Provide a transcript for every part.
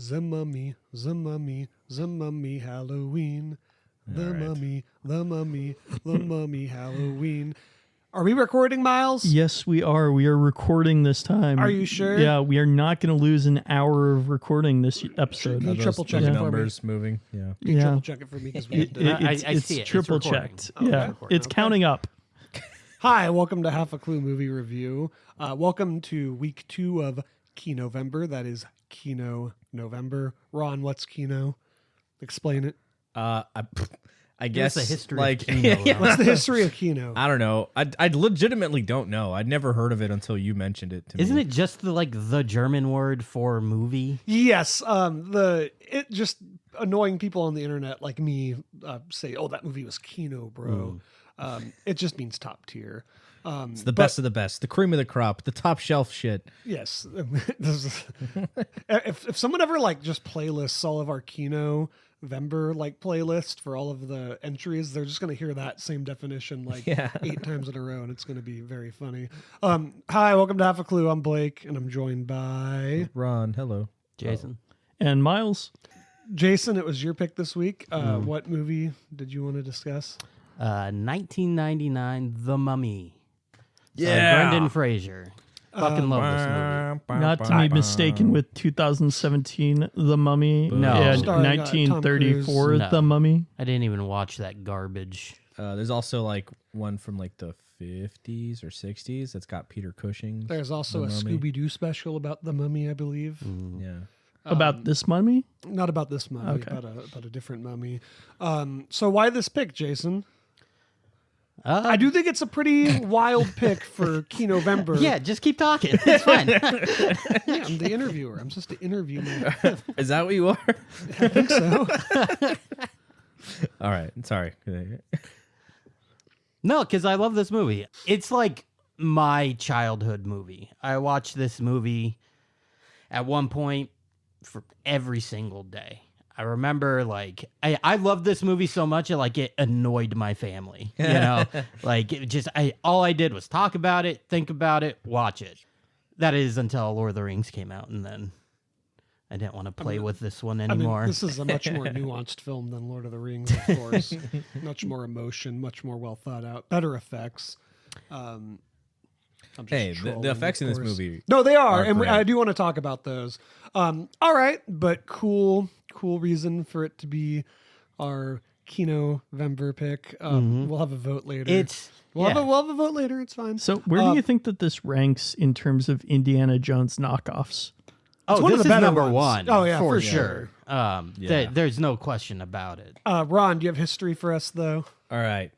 The Mummy, the Mummy, the Mummy Halloween. The Mummy, the Mummy, the Mummy Halloween. Are we recording, Miles? Yes, we are. We are recording this time. Are you sure? Yeah, we are not going to lose an hour of recording this episode. Can you triple check it for me? Numbers moving. Yeah. Can you triple check it for me? Because we I see it. It's triple recording. checked. Oh, Yeah, okay. it's Okay. counting up. Hi, welcome to Half a Clue Movie Review. Welcome to week 2 of Kino-vember. That is Kino November. Ron, what's Kino? Explain it. I guess the history like of Kino. yeah. What's the history of Kino? I don't know. I legitimately don't know. I'd never heard of it until you mentioned it to me. Isn't it just the German word for movie? Yes, it just annoying people on the internet like me say, "Oh, that movie was Kino, bro." It just means top tier. It's the best of the best, the cream of the crop, the top shelf shit. Yes, if someone ever like just playlists all of our Kino-vember like playlist for all of the entries, they're just going to hear that same definition like 8 times in a row, and it's going to be very funny. Hi, welcome to Half a Clue. I'm Blake, and I'm joined by Ron, hello. Jason. And Miles, Jason. It was your pick this week. What movie did you want to discuss? 1999, The Mummy. Yeah. Brendan Fraser. Fucking love this movie. not to be mistaken with 2017, The Mummy, No. and Starring, Tom 1934, Cruise. No. The Mummy. I didn't even watch that garbage. There's also like one from like the 50s or 60s that's got Peter Cushing. There's also a The Mummy. Scooby-Doo special about the Mummy, I believe. Yeah. About this mummy? Not about this mummy, Okay. about a different mummy. So why this pick, Jason? Uh, I do think it's a pretty wild pick for Kino-vember. Yeah, just keep talking. It's fine. Yeah, I'm the interviewer. I'm supposed to interview my. Is that what you are? I think so. All right. Sorry. No, because I love this movie. It's like my childhood movie. I watched this movie at one point for every single day. I remember like I loved this movie so much it annoyed my family. You know, like it just all I did was talk about it, think about it, watch it. That is until Lord of the Rings came out, and then I didn't want to play with this one I mean, anymore. this is a much more nuanced film than Lord of the Rings, of course. Much more emotion, much more well thought out, better effects. I'm just Hey, trolling, the effects of in this course. movie. No, they are, and great. I do want to talk about those. All right, but cool reason for it to be our Kino-vember pick. We'll have a vote later. We'll have a vote later. It's fine. So where do you think that this ranks in terms of Indiana Jones knockoffs? Oh, one of this the is better number ones. one. Oh, yeah, for sure. Yeah. There's no question about it. Ron, do you have history for us though? All right.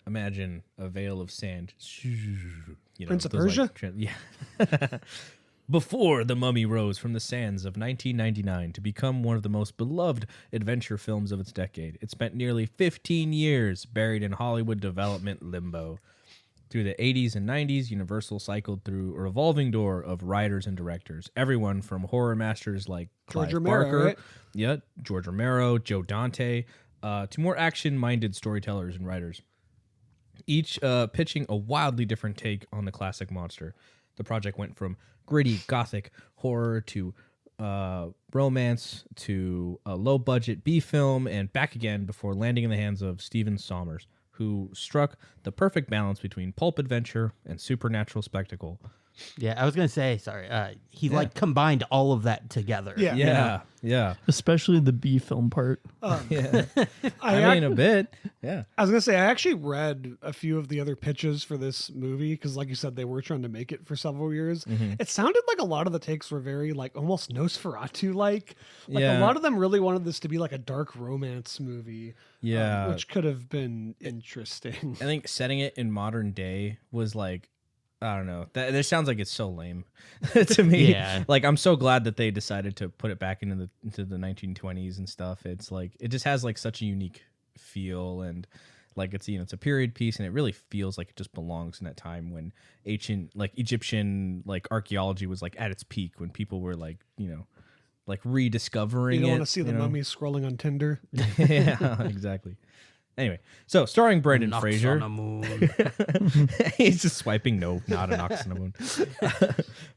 Imagine a veil of sand. You know, Prince of those, like, Persia? yeah. Before The Mummy rose from the sands of 1999 to become one of the most beloved adventure films of its decade, it spent nearly 15 years buried in Hollywood development limbo. Through the 80s and 90s, Universal cycled through a revolving door of writers and directors, everyone from horror masters like George Clive Romero, Barker, right? yeah, George Romero, Joe Dante, to more action-minded storytellers and writers, each pitching a wildly different take on the classic monster. The project went from gritty gothic horror to romance to a low-budget B-film and back again before landing in the hands of Stephen Sommers, who struck the perfect balance between pulp adventure and supernatural spectacle. Yeah, I was gonna say, sorry. He like combined all of that together. Yeah. Yeah. Especially the B film part. Yeah. I mean, a bit. Yeah. I was gonna say I actually read a few of the other pitches for this movie because, like you said, they were trying to make it for several years. It sounded like a lot of the takes were very like almost Nosferatu-like. Like a Yeah. lot of them really wanted this to be like a dark romance movie. Yeah. Which could have been interesting. I think setting it in modern day was like, I don't know. That sounds like it's so lame to me. Yeah. Like, I'm so glad that they decided to put it back into the 1920s and stuff. It's like it just has like such a unique feel, and like it's it's a period piece, and it really feels like it just belongs in that time when ancient like Egyptian like archaeology was like at its peak, when people were like like rediscovering You don't it. want to see the mummy scrolling on Tinder. Yeah, exactly. Anyway, so starring Brendan Knocks Fraser. on the moon. He's just swiping no, not a knocks on the moon.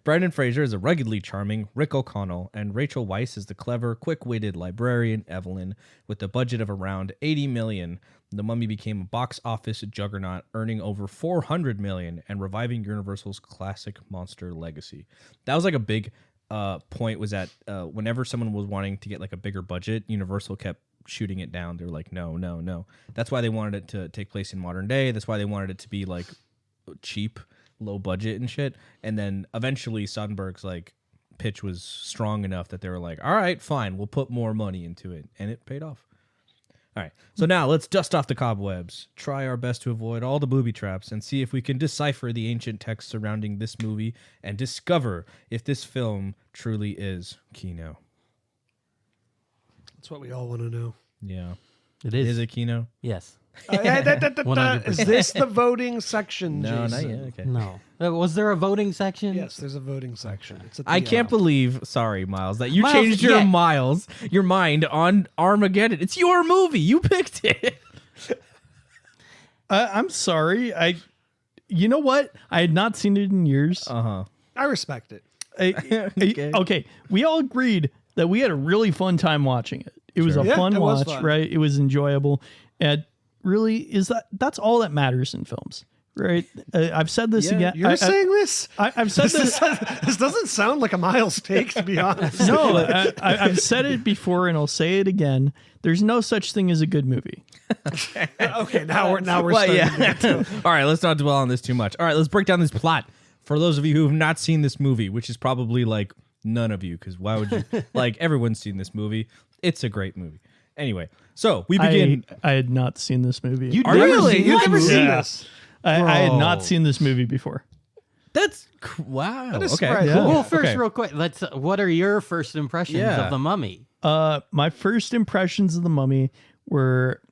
Brendan Fraser is a ruggedly charming Rick O'Connell, and Rachel Weisz is the clever, quick-witted librarian Evelyn. With a budget of around $80 million, The Mummy became a box office juggernaut, earning over $400 million and reviving Universal's classic monster legacy. That was like a big point, was that whenever someone was wanting to get like a bigger budget, Universal kept shooting it down. They're like, no. That's why they wanted it to take place in modern day. That's why they wanted it to be like cheap, low budget and shit. And then eventually Soderbergh's like pitch was strong enough that they were like, all right, fine, we'll put more money into it. And it paid off. All right, so now let's dust off the cobwebs, try our best to avoid all the booby traps, and see if we can decipher the ancient texts surrounding this movie and discover if this film truly is Kino. That's what we all want to know. Yeah. It is. Is it Kino? Yes. 100%. Is this the voting section, No, not Jason? yet. Okay. No. Was there a voting section? Yes, there's a voting section. It's at the I can't believe, sorry, Miles, that you Miles, changed your yeah. your mind on Armageddon. It's your movie. You picked it. I'm sorry. You know what? I had not seen it in years. Uh-huh. I respect it. Okay. We all agreed that we had a really fun time watching it. It was a Yeah, fun it was watch, fun. right? It was enjoyable. And really, that's all that matters in films, right? I've said this again. You're saying this? I've said this. This doesn't sound like a Miles take, to be honest. No, I've said it before, and I'll say it again. There's no such thing as a good movie. Okay, now we're Well, starting. yeah. All right, let's not dwell on this too much. All right, let's break down this plot. For those of you who have not seen this movie, which is probably like none of you, because why would you? Like, everyone's seen this movie. It's a great movie. Anyway, so we begin. I had not seen this movie. You've Really? never seen Yeah. this? I had Bro. not seen this movie before. That's wow. That is okay. surprising. Yeah. Well, first, Okay. real quick, let's. What are your first impressions Yeah. of The Mummy? My first impressions of the Mummy were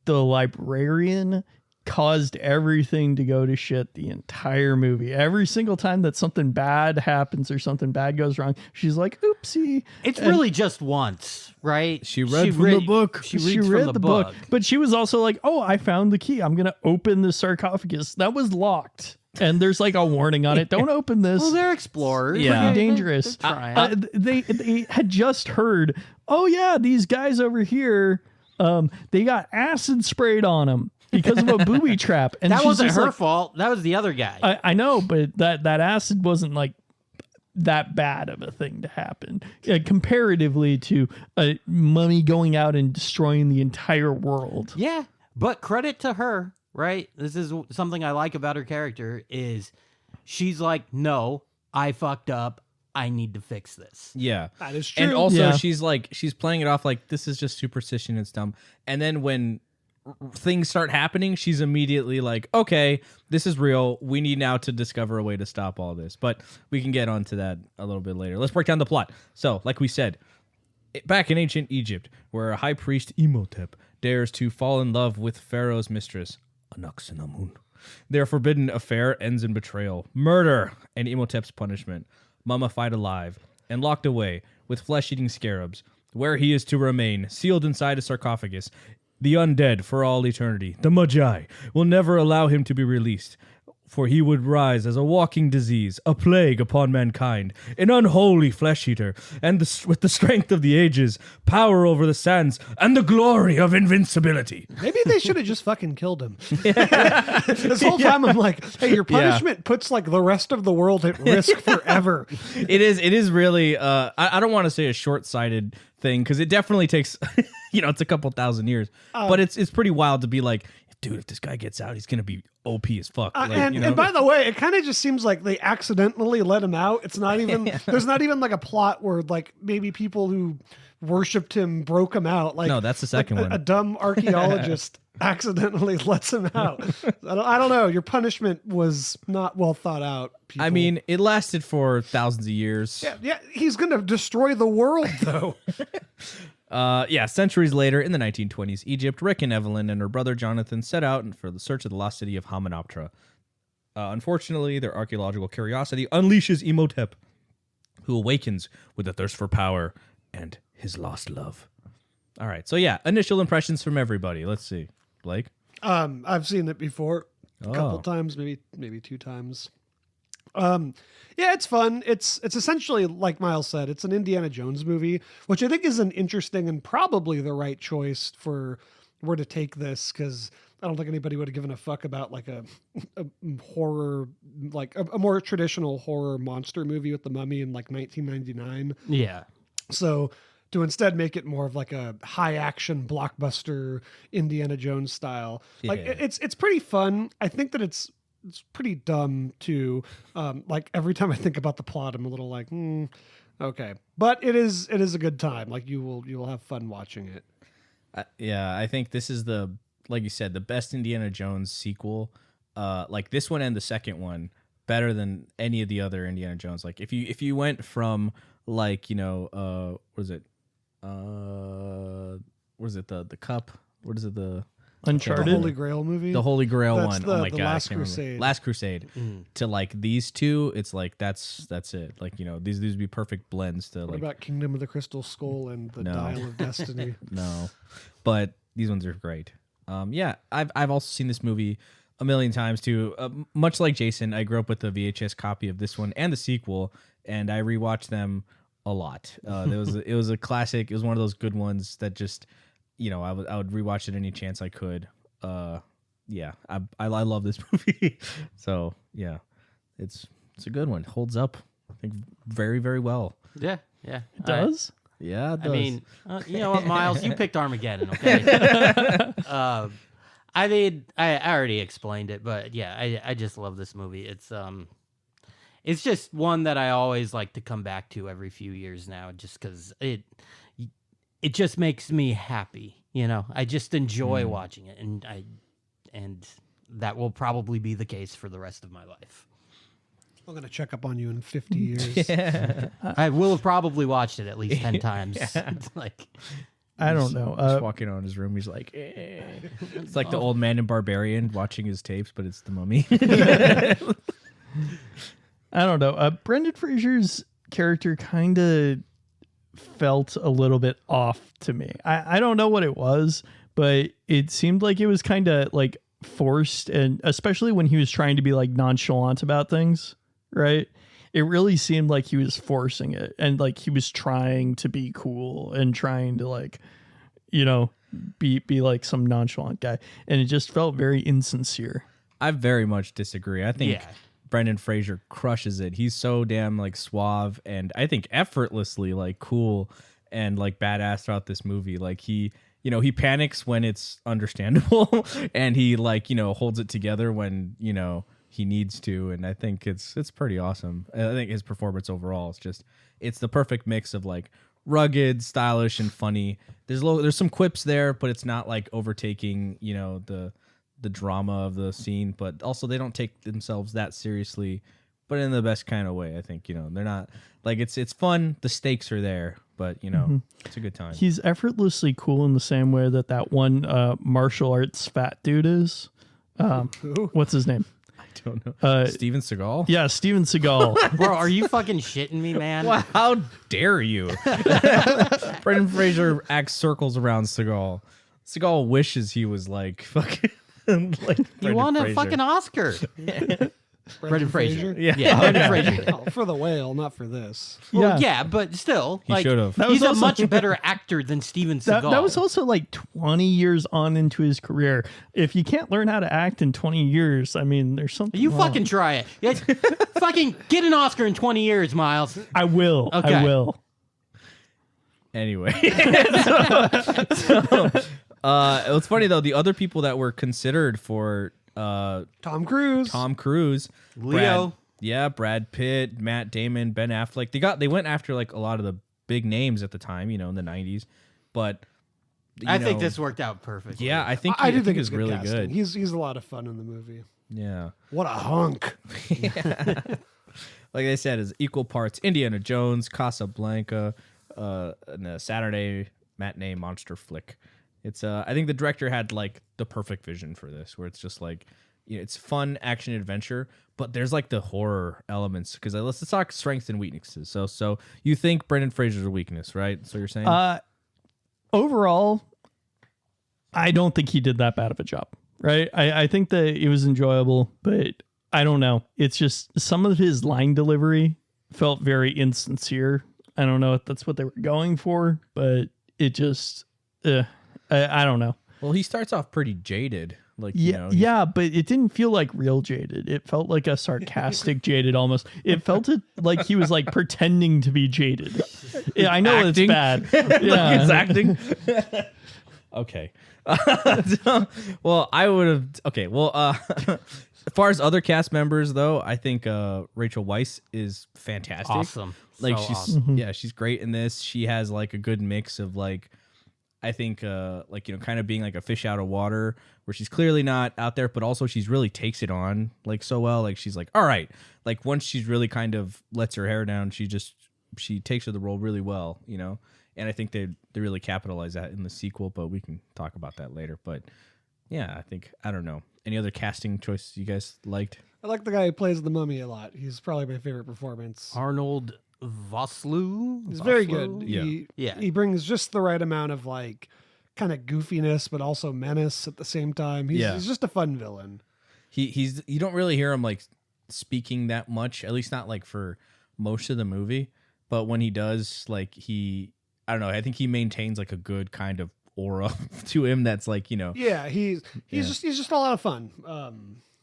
the librarian caused everything to go to shit the entire movie. Every single time that something bad happens or something bad goes wrong, she's like, oopsie. It's really just once, right? She read from the book. She She reads read from the book. But she was also like, oh, I found the key. I'm going to open the sarcophagus. That was locked. And there's like a warning on it. Don't open this. Well, they're explorers. Yeah. Pretty dangerous. They're trying. They had just heard, oh yeah, these guys over here, they got acid sprayed on them because of a booby trap. And That she's wasn't just her like, fault. That was the other guy. I know, but that acid wasn't like that bad of a thing to happen comparatively to a mummy going out and destroying the entire world. Yeah, but credit to her, right? This is something I like about her character is she's like, no, I fucked up. I need to fix this. Yeah. That is true. And also Yeah. she's playing it off like this is just superstition, it's dumb. And then when things start happening, she's immediately like, okay, this is real. We need now to discover a way to stop all this. But we can get onto that a little bit later. Let's break down the plot. So, like we said, back in ancient Egypt, where a high priest Imhotep dares to fall in love with Pharaoh's mistress, Anaxinamun. Their forbidden affair ends in betrayal, murder, and Imhotep's punishment. Mummified alive and locked away with flesh-eating scarabs, where he is to remain, sealed inside a sarcophagus. The undead for all eternity, the Magi, will never allow him to be released, for he would rise as a walking disease, a plague upon mankind, an unholy flesh-eater, and with the strength of the ages, power over the sands, and the glory of invincibility. Maybe they should have just fucking killed him. This whole time I'm like, hey, your punishment puts like the rest of the world at risk forever. It is really, I don't want to say a short-sighted thing, because it definitely takes, it's a couple thousand years, but it's pretty wild to be like, dude, if this guy gets out, he's going to be OP as fuck. And by the way, it kind of just seems like they accidentally let him out. It's not even, there's not even like a plot where like maybe people who worshipped him broke him out. Like, No, that's the second like one. A dumb archaeologist accidentally lets him out. I don't know. Your punishment was not well thought out. People. I mean, it lasted for thousands of years. yeah, he's going to destroy the world though. Centuries later, in the 1920s, Egypt, Rick and Evelyn and her brother Jonathan set out for the search of the lost city of Hamunaptra. Unfortunately, their archaeological curiosity unleashes Imhotep, who awakens with a thirst for power and his lost love. All right. So yeah, initial impressions from everybody. Let's see. Blake? I've seen it before a couple times, maybe 2 times. Yeah, it's fun. It's essentially, like Miles said, it's an Indiana Jones movie, which I think is an interesting and probably the right choice for where to take this, because I don't think anybody would have given a fuck about like a horror, like a more traditional horror monster movie with the Mummy in like 1999. Yeah. So to instead make it more of like a high action blockbuster Indiana Jones style, like it's pretty fun. I think that it's pretty dumb too. Like every time I think about the plot, I'm a little like, okay, but it is a good time. Like you will have fun watching it. Yeah, I think this is like you said, the best Indiana Jones sequel. Like this one and the second one better than any of the other Indiana Jones. Like if you went from like, what is it? What is it? The cup? What is it? The Uncharted? The Holy Grail movie? The Holy Grail That's one. Oh my the god. Last Crusade. Last Crusade. To like these two, it's like that's it. Like, these would be perfect blends to What like about Kingdom of the Crystal Skull and the No. Dial of Destiny? No. But these ones are great. Yeah, I've also seen this movie a million times too. Much like Jason, I grew up with a VHS copy of this one and the sequel, and I rewatched them a lot. It was a classic. It was one of those good ones that just, I would rewatch it any chance I could. Yeah, I love this movie. So yeah, it's a good one. Holds up, I think, very, very well. Yeah. It does? Yeah, it does. I mean, you know what, Miles? You picked Armageddon, okay? I already explained it, but yeah, I just love this movie. It's just one that I always like to come back to every few years now, just because it just makes me happy. I just enjoy watching it, and that will probably be the case for the rest of my life. I'm going to check up on you in 50 years. Yeah. I will have probably watched it at least 10 times. It's like, I don't know. Just walking around his room, he's like, eh. It's like the old man in Barbarian watching his tapes, but it's the Mummy. I don't know. Brendan Fraser's character kind of felt a little bit off to me. I don't know what it was, but it seemed like it was kind of like forced, and especially when he was trying to be like nonchalant about things, right? It really seemed like he was forcing it, and like he was trying to be cool and trying to like, be like some nonchalant guy, and it just felt very insincere. I very much disagree. I think Brendan Fraser crushes it. He's so damn like suave and I think effortlessly like cool and like badass throughout this movie. Like he panics when it's understandable and he like, holds it together when, he needs to. And I think it's pretty awesome. I think his performance overall it's the perfect mix of like rugged, stylish, and funny. There's some quips there, but it's not like overtaking, the drama of the scene, but also they don't take themselves that seriously, but in the best kind of way. I think, they're not like, it's fun. The stakes are there, but it's a good time. He's effortlessly cool in the same way that one martial arts fat dude is. What's his name? I don't know. Steven Seagal? Yeah, Steven Seagal. bro, are you fucking shitting me, man? Wow, how dare you? Brendan Fraser acts circles around Seagal. Seagal wishes he was like fucking like You won a fucking Oscar. Brendan Fraser. Yeah, Brendan Fraser. Oh, for The Whale, not for this. Well, yeah, but still, He should have. He's a much better actor than Steven Seagal. That was also like 20 years on into his career. If you can't learn how to act in 20 years, I mean, there's something You wrong. fucking try it. Fucking get an Oscar in 20 years, Miles. I will. Okay. I will. Anyway. It's funny though, the other people that were considered for Tom Cruise, Leo. Brad Pitt, Matt Damon, Ben Affleck. They went after like a lot of the big names at the time, in the 90s. But I think this worked out perfectly. Yeah, I think I do think it's it's really casting. good. He's a lot of fun in the movie. Yeah. What a hunk. Like I said, is equal parts Indiana Jones, Casablanca, and a Saturday matinee monster flick. It's I think the director had like the perfect vision for this, where it's just like, it's fun action adventure, but there's like the horror elements. Because let's talk strengths and weaknesses. So you think Brendan Fraser's a weakness, right? So you're saying overall, I don't think he did that bad of a job, right? I think that it was enjoyable, but I don't know. It's just some of his line delivery felt very insincere. I don't know if that's what they were going for, but it just, I don't know. Well, he starts off pretty jaded. Like, Yeah, but it didn't feel like real jaded. It felt like a sarcastic jaded almost. It felt like he was like pretending to be jaded. Yeah, I know acting. it's bad. Yeah, He's acting. Okay. Well, I would have. Okay. Well, as far as other cast members, though, I think Rachel Weisz is fantastic. Awesome. Like So she's awesome. she's great in this. She has like a good mix of like, I think like, kind of being like a fish out of water, where she's clearly not out there, but also she's really takes it on like so well. Like she's like, all right, like once she's really kind of lets her hair down, she takes to the role really well, And I think they really capitalize that in the sequel, but we can talk about that later. But yeah, I don't know. Any other casting choices you guys liked? I like the guy who plays the mummy a lot. He's probably my favorite performance. Arnold Vosloo. He's very good. Yeah. He brings just the right amount of like kind of goofiness, but also menace at the same time. He's just a fun villain. He's you don't really hear him like speaking that much, at least not like for most of the movie. But when he does, like I don't know, I think he maintains like a good kind of aura to him that's like, Yeah, he's just a lot of fun.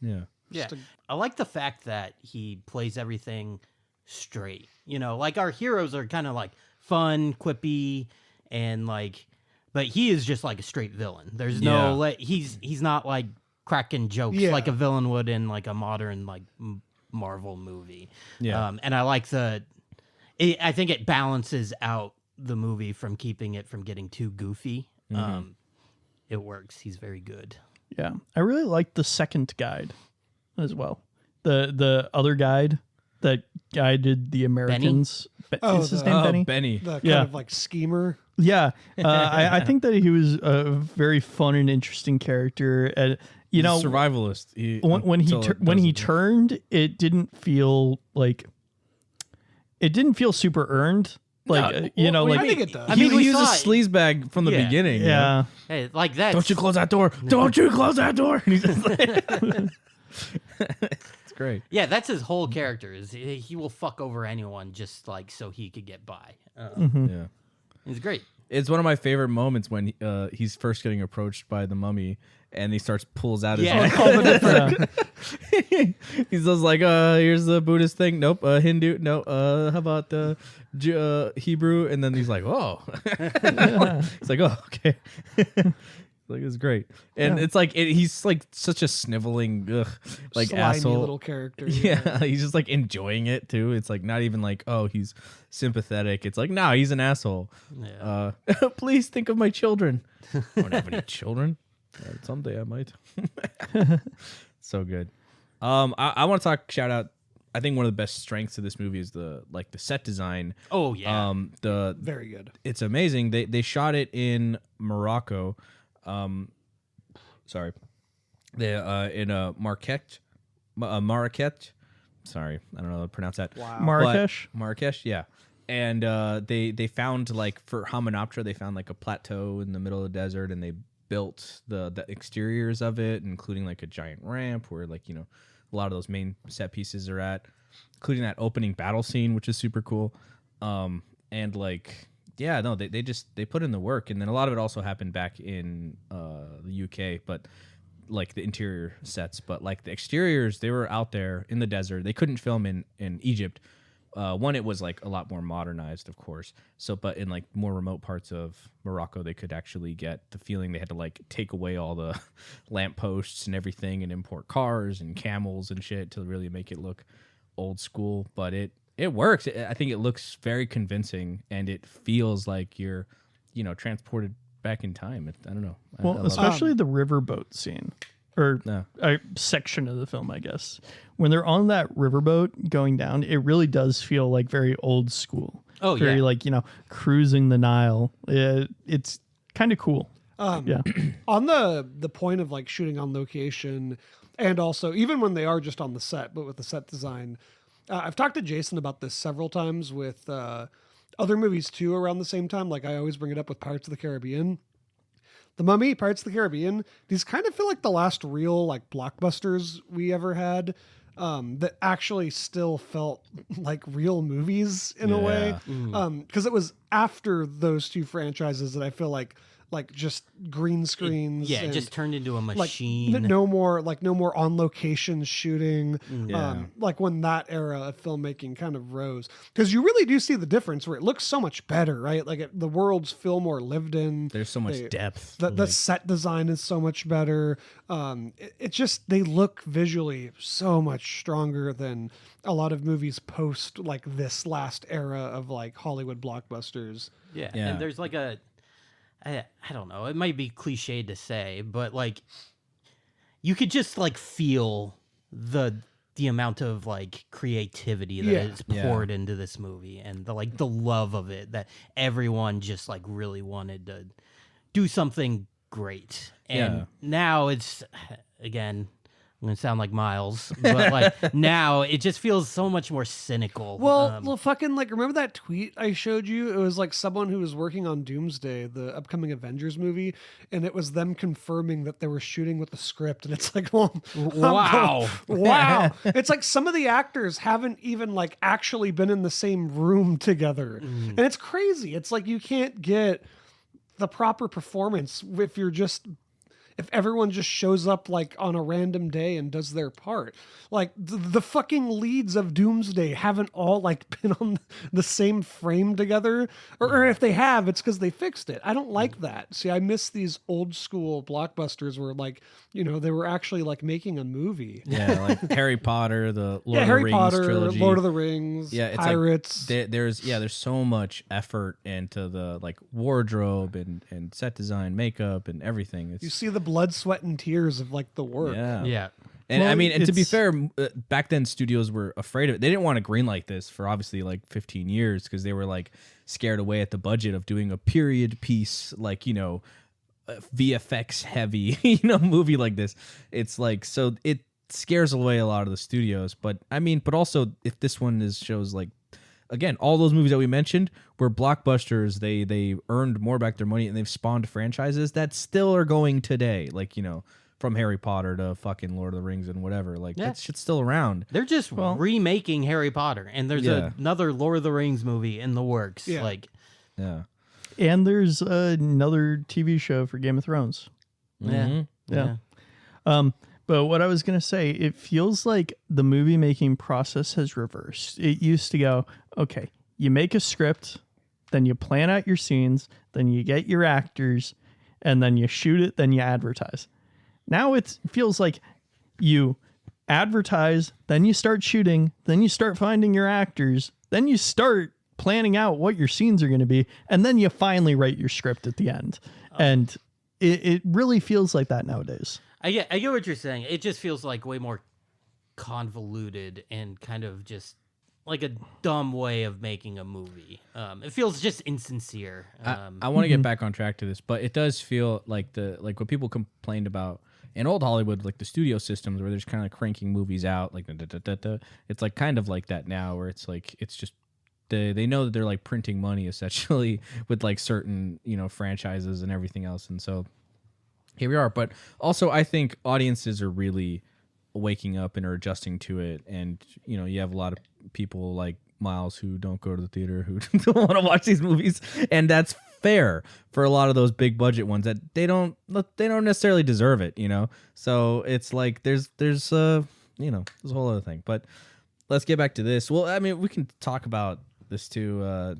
Yeah. I like the fact that he plays everything straight. Like our heroes are kind of like fun, quippy, and like, but he is just like a straight villain. There's no he's not like cracking jokes like a villain would in like a modern like Marvel movie. Yeah. And I like I think it balances out the movie from keeping it from getting too goofy. It works. He's very good. Yeah, I really liked the second guide as well. The other guide that guided the Americans. Is his name Benny? Benny. The kind of like schemer. Yeah, I think that he was a very fun and interesting character. And survivalist. When he turned, it didn't feel super earned. Like I think it does. I mean, he was a saw it. sleazebag from the beginning. Yeah. Hey, like that. Don't you close that door. Don't you close that door. And he's just like, it's great. Yeah, that's his whole character. Is he will fuck over anyone just like so he could get by. Yeah. It's great. It's one of my favorite moments when he's first getting approached by the mummy, and he pulls out his He's just like, here's the Buddhist thing. Nope. Hindu. No. How about Hebrew? And then he's like, oh. It's like, oh, okay. Like, it's great. And it's like, he's like such a sniveling, like Slimy asshole little character. Yeah, he's just like enjoying it too. It's like not even like, oh, he's sympathetic. It's like, no, he's an asshole. Yeah. Please think of my children. I don't have any children. Someday I might. So good. I want to shout out. I think one of the best strengths of this movie is the set design. Oh yeah. Very good. It's amazing. They shot it in Morocco. Sorry. They in Marrakech. Sorry, I don't know how to pronounce that. Wow. Marrakesh, yeah. And they found like for Hamunaptra, they found like a plateau in the middle of the desert, and they built the exteriors of it, including like a giant ramp where like a lot of those main set pieces are at, including that opening battle scene, which is super cool. And like. Yeah, no, they put in the work, and then a lot of it also happened back in the UK, but like the interior sets, but like the exteriors, they were out there in the desert. They couldn't film in Egypt. One, it was like a lot more modernized, of course. So, but in like more remote parts of Morocco, they could actually get the feeling they had to like take away all the lampposts and everything and import cars and camels and shit to really make it look old school. But it works. I think it looks very convincing, and it feels like you're, transported back in time. I don't know. Well, especially the riverboat scene, or a section of the film, I guess. When they're on that riverboat going down, it really does feel like very old school. Oh, very yeah. like, cruising the Nile. It's kind of cool. Yeah. On the point of like shooting on location, and also even when they are just on the set, but with the set design, I've talked to Jason about this several times with other movies too around the same time. Like I always bring it up with Pirates of the Caribbean. The Mummy, Pirates of the Caribbean, these kind of feel like the last real like blockbusters we ever had, that actually still felt like real movies in a way. Because it was after those two franchises that I feel like just green screens. It just turned into a machine. Like, no more on location shooting. Like when that era of filmmaking kind of rose, because you really do see the difference where it looks so much better, right? Like the worlds feel more lived in. There's so much depth. The set design is so much better. It just, they look visually so much stronger than a lot of movies post like this last era of like Hollywood blockbusters. Yeah. And there's like I don't know, it might be cliched to say, but like you could just like feel the amount of like creativity that is poured into this movie, and the love of it, that everyone just like really wanted to do something great. And now it's, again, I'm gonna sound like Miles, but like now it just feels so much more cynical. Well, fucking like, remember that tweet I showed you? It was like someone who was working on Doomsday, the upcoming Avengers movie, and it was them confirming that they were shooting with the script. And it's like, well, wow. It's like some of the actors haven't even like actually been in the same room together, and it's crazy. It's like you can't get the proper performance if everyone just shows up like on a random day and does their part. Like the fucking leads of Doomsday haven't all like been on the same frame together, or if they have, it's because they fixed it. I don't like that. See, I miss these old school blockbusters where like, you know, they were actually like making a movie. Yeah, like Harry Potter, the Lord of the Rings trilogy. Lord of the Rings, it's Pirates. Like there's so much effort into the like wardrobe and set design, makeup, and everything. You see the blood, sweat, and tears of like the work. Yeah. And I mean, and to be fair, back then studios were afraid of it. They didn't want to greenlight this for obviously like 15 years because they were like scared away at the budget of doing a period piece, like, you know, VFX heavy, you know, movie like this. It's like, so it scares away a lot of the studios. But I mean, but also if this one shows like, again, all those movies that we mentioned were blockbusters. They earned more back their money, and they've spawned franchises that still are going today. Like, you know, from Harry Potter to fucking Lord of the Rings and whatever. Like, that shit's still around. They're just remaking Harry Potter, and there's another Lord of the Rings movie in the works. Yeah. Like, and there's another TV show for Game of Thrones. Yeah. But what I was going to say, it feels like the movie making process has reversed. It used to go, okay, you make a script, then you plan out your scenes, then you get your actors, and then you shoot it, then you advertise. Now it feels like you advertise, then you start shooting, then you start finding your actors, then you start planning out what your scenes are going to be, and then you finally write your script at the end. And it really feels like that nowadays. I get what you're saying. It just feels like way more convoluted and kind of just like a dumb way of making a movie. It feels just insincere. I want to get back on track to this, but it does feel like what people complained about in old Hollywood, like the studio systems where they're just kind of cranking movies out, like it's like kind of like that now, where it's like it's just they know that they're like printing money essentially with like certain, you know, franchises and everything else, and so here we are. But also, I think audiences are really waking up and are adjusting to it, and you know, you have a lot of people like Miles who don't go to the theater, who don't want to watch these movies, and that's fair for a lot of those big budget ones that they don't necessarily deserve it, you know. So it's like there's you know, there's a whole other thing. But let's get back to this. Well, I mean, we can talk about this too.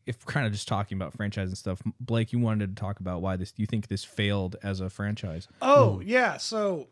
If we're kind of just talking about franchise and stuff, Blake, you wanted to talk about why you think this failed as a franchise. Oh, yeah. So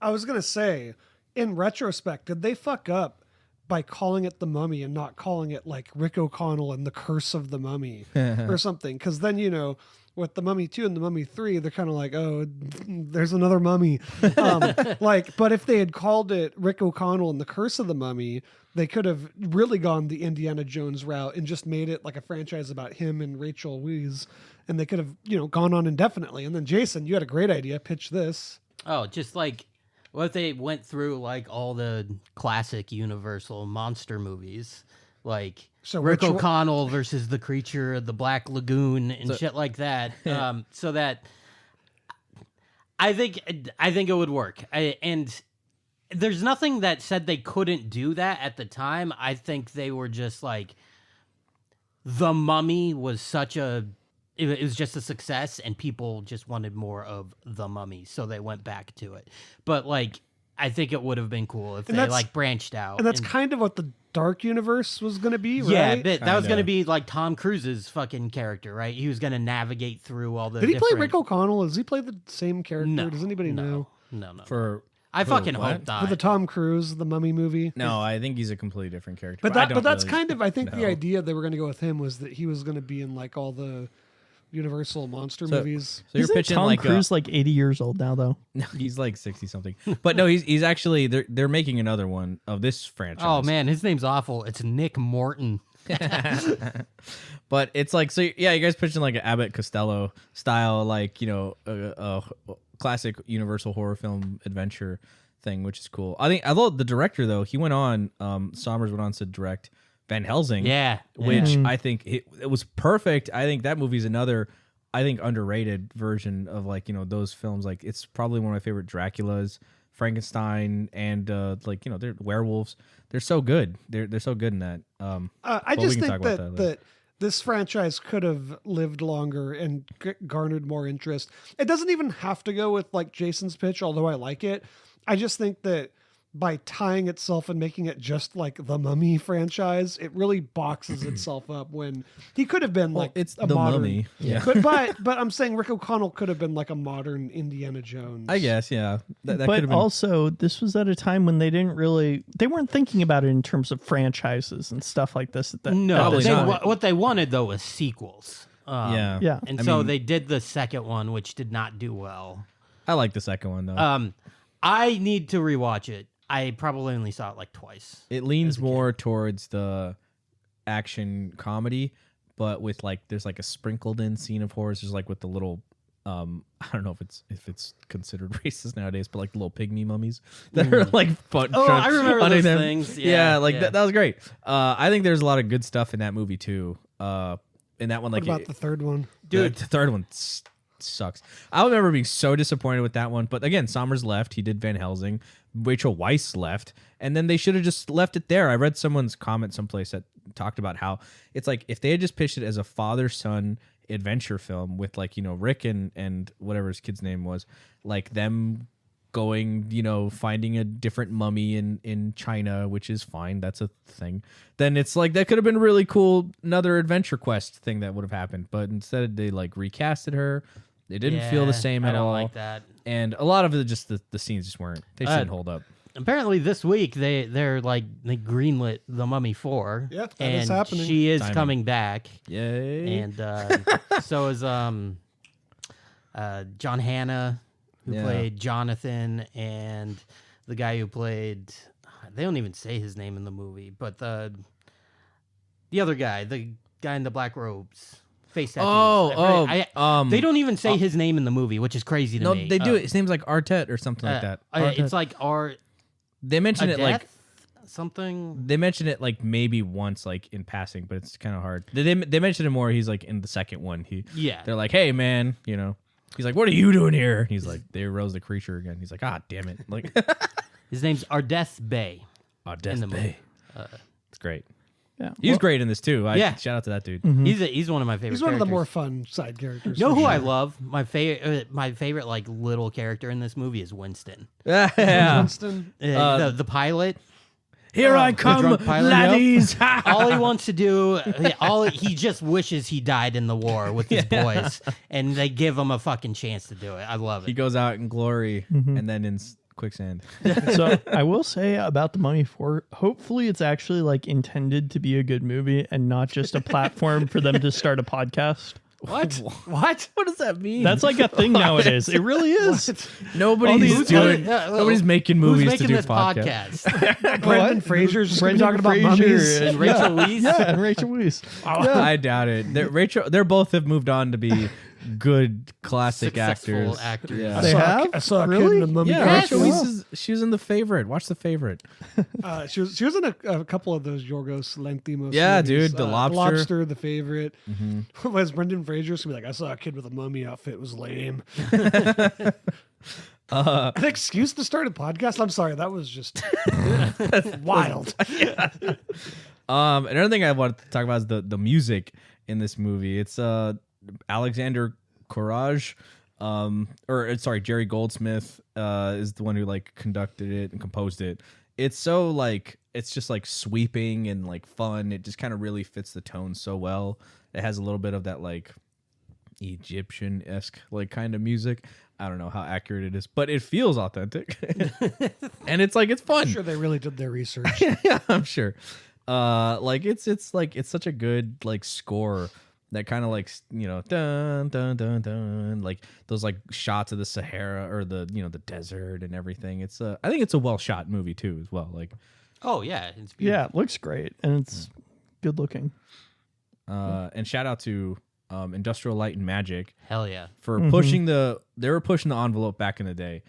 I was going to say, in retrospect, did they fuck up by calling it The Mummy and not calling it like Rick O'Connell and the Curse of the Mummy or something? Because then, you know, with The Mummy 2 and The Mummy 3, they're kind of like, oh, there's another mummy. But if they had called it Rick O'Connell and the Curse of the Mummy, they could have really gone the Indiana Jones route and just made it like a franchise about him and Rachel Weisz, and they could have, you know, gone on indefinitely. And then Jason, you had a great idea. Pitch this. Oh, just like, what if they went through like all the classic Universal monster movies like So Rick which one- O'Connell versus the creature of the Black Lagoon and shit like that. So that I think it would work. And there's nothing that said they couldn't do that at the time. I think they were just like, The Mummy was such a, it was just a success, and people just wanted more of The Mummy, so they went back to it. But like, I think it would have been cool if they like branched out. And that's kind of what the Dark Universe was going to be, right? Yeah, that was going to be like Tom Cruise's fucking character, right? He was going to navigate through all the. Did he play Rick O'Connell? Does he play the same character? No, Does anybody know? No. For I fucking what? hope not. For the Tom Cruise, the Mummy movie? No, I think he's a completely different character. But I don't that's really kind of, I think the know. idea they were going to go with him was that he was going to be in like all the Universal monster movies. So you're Isn't pitching Tom like Cruise like 80 years old now, though? No, he's like 60 something. But no, he's actually they're making another one of this franchise. Oh man, his name's awful. It's Nick Morton. But it's like, so yeah, you guys pitching like an Abbott Costello style, like, you know, a classic Universal horror film adventure thing, which is cool. I love the director though. He went on, Sommers went on to direct Van Helsing. Yeah. Which I think it was perfect. I think that movie's another, I think, underrated version of like, you know, those films. Like, it's probably one of my favorite Draculas, Frankenstein, and like, you know, they're werewolves. They're so good. They're so good in that. I but just we can think talk about that this franchise could have lived longer and garnered more interest. It doesn't even have to go with like Jason's pitch, although I like it. I just think that by tying itself and making it just like the Mummy franchise, it really boxes itself up when he could have been like it's a the modern, Mummy. Yeah. But I'm saying Rick O'Connell could have been like a modern Indiana Jones. I guess, yeah. That could But have been. also, this was at a time when they weren't thinking about it in terms of franchises and stuff like this. No, Probably not. what they wanted though was sequels. Yeah. Yeah. And I so mean- they did the second one, which did not do well. I like the second one though. I need to rewatch it. I probably only saw it like twice. It leans more towards the action comedy, but with like there's like a sprinkled in scene of horrors. There's like with the little I don't know if it's considered racist nowadays, but like the little pygmy mummies that are like fun. Oh, I remember those things. Yeah, like yeah. That was great. I think there's a lot of good stuff in that movie too. In that one, like What about the third one? dude, the third one sucks. I remember being so disappointed with that one. But again, Sommers left. He did Van Helsing. Rachel Weisz left, and then they should have just left it there. I read someone's comment someplace that talked about how it's like if they had just pitched it as a father-son adventure film with like, you know, Rick and whatever his kid's name was, like them going, you know, finding a different mummy in China, which is fine, that's a thing, then it's like that could have been really cool, another adventure quest thing that would have happened. But instead they like recasted her. It didn't feel the same at I don't all. like that. And a lot of it, just the scenes just weren't. They shouldn't hold up. Apparently this week they greenlit The Mummy 4. Yeah, that and is happening. she is Timing. coming back. Yay! And so is John Hannah, who Yeah. played Jonathan, and the guy who played, they don't even say his name in the movie, but the other guy, the guy in the black robes, face tattoos. They don't even say his name in the movie, which is crazy to no, me. they do it. His name's like Artet or something like that. It's like They mention it like something. they mention it like maybe once, like in passing, but it's kind of hard. They mention it more. He's like in the second one. They're like, hey man, you know. He's like, what are you doing here? He's like, they arose the creature again. He's like, ah, damn it. Like, His name's Ardeth Bay. Death in the Bay. movie. It's great. Yeah. He's great in this too. Yeah. Shout out to that dude. He's one of my favorite. He's one of the more characters. fun side characters. You know for who I sure. love? My favorite like little character in this movie is Winston. Yeah. Winston. The pilot. Here I the come, drunk pilot. laddies. All he wants to do, he just wishes he died in the war with his boys, and they give him a fucking chance to do it. I love He it. goes out in glory and then in quicksand. So I will say about The Mummy 4, hopefully it's actually like intended to be a good movie and not just a platform for them to start a podcast. What? What? What does that mean? That's like a thing nowadays. It really is. Nobody's doing. Nobody's making movies Who's making to do this podcasts. podcast? Brendan Fraser's just gonna be talking Brendan about Fraser mummies. And Rachel Weisz? Yeah, and Rachel Weisz. I doubt it. They're both have moved on to be good classic Successful actors. actors. Yeah. They have? I saw a kid Really? in the Mummy. Yeah, Yes. Rachel Weisz she was in The Favorite. Watch The Favorite. She was in a couple of those Yorgos Lanthimos. Yeah, movies. dude, The The Lobster. Lobster, The Favorite. Was Brendan Fraser's gonna be like, I saw a kid with a mummy outfit. It was lame. An excuse to start a podcast? I'm sorry, that was just wild. Another thing I wanted to talk about is the music in this movie. It's Alexander Courage, Jerry Goldsmith is the one who like conducted it and composed it. It's so like it's just like sweeping and like fun. It just kind of really fits the tone so well. It has a little bit of that like Egyptian-esque like kind of music. I don't know how accurate it is, but it feels authentic. And it's like it's fun. I'm sure they really did their research. Yeah, I'm sure. Like it's such a good like score that kind of like dun dun dun dun, like those like shots of the Sahara or the the desert and everything. It's I think it's a well shot movie too as well. Like Oh yeah, it's beautiful. Yeah, it looks great and it's good looking. and shout out to Industrial Light and Magic Hell yeah. for pushing the envelope back in the day,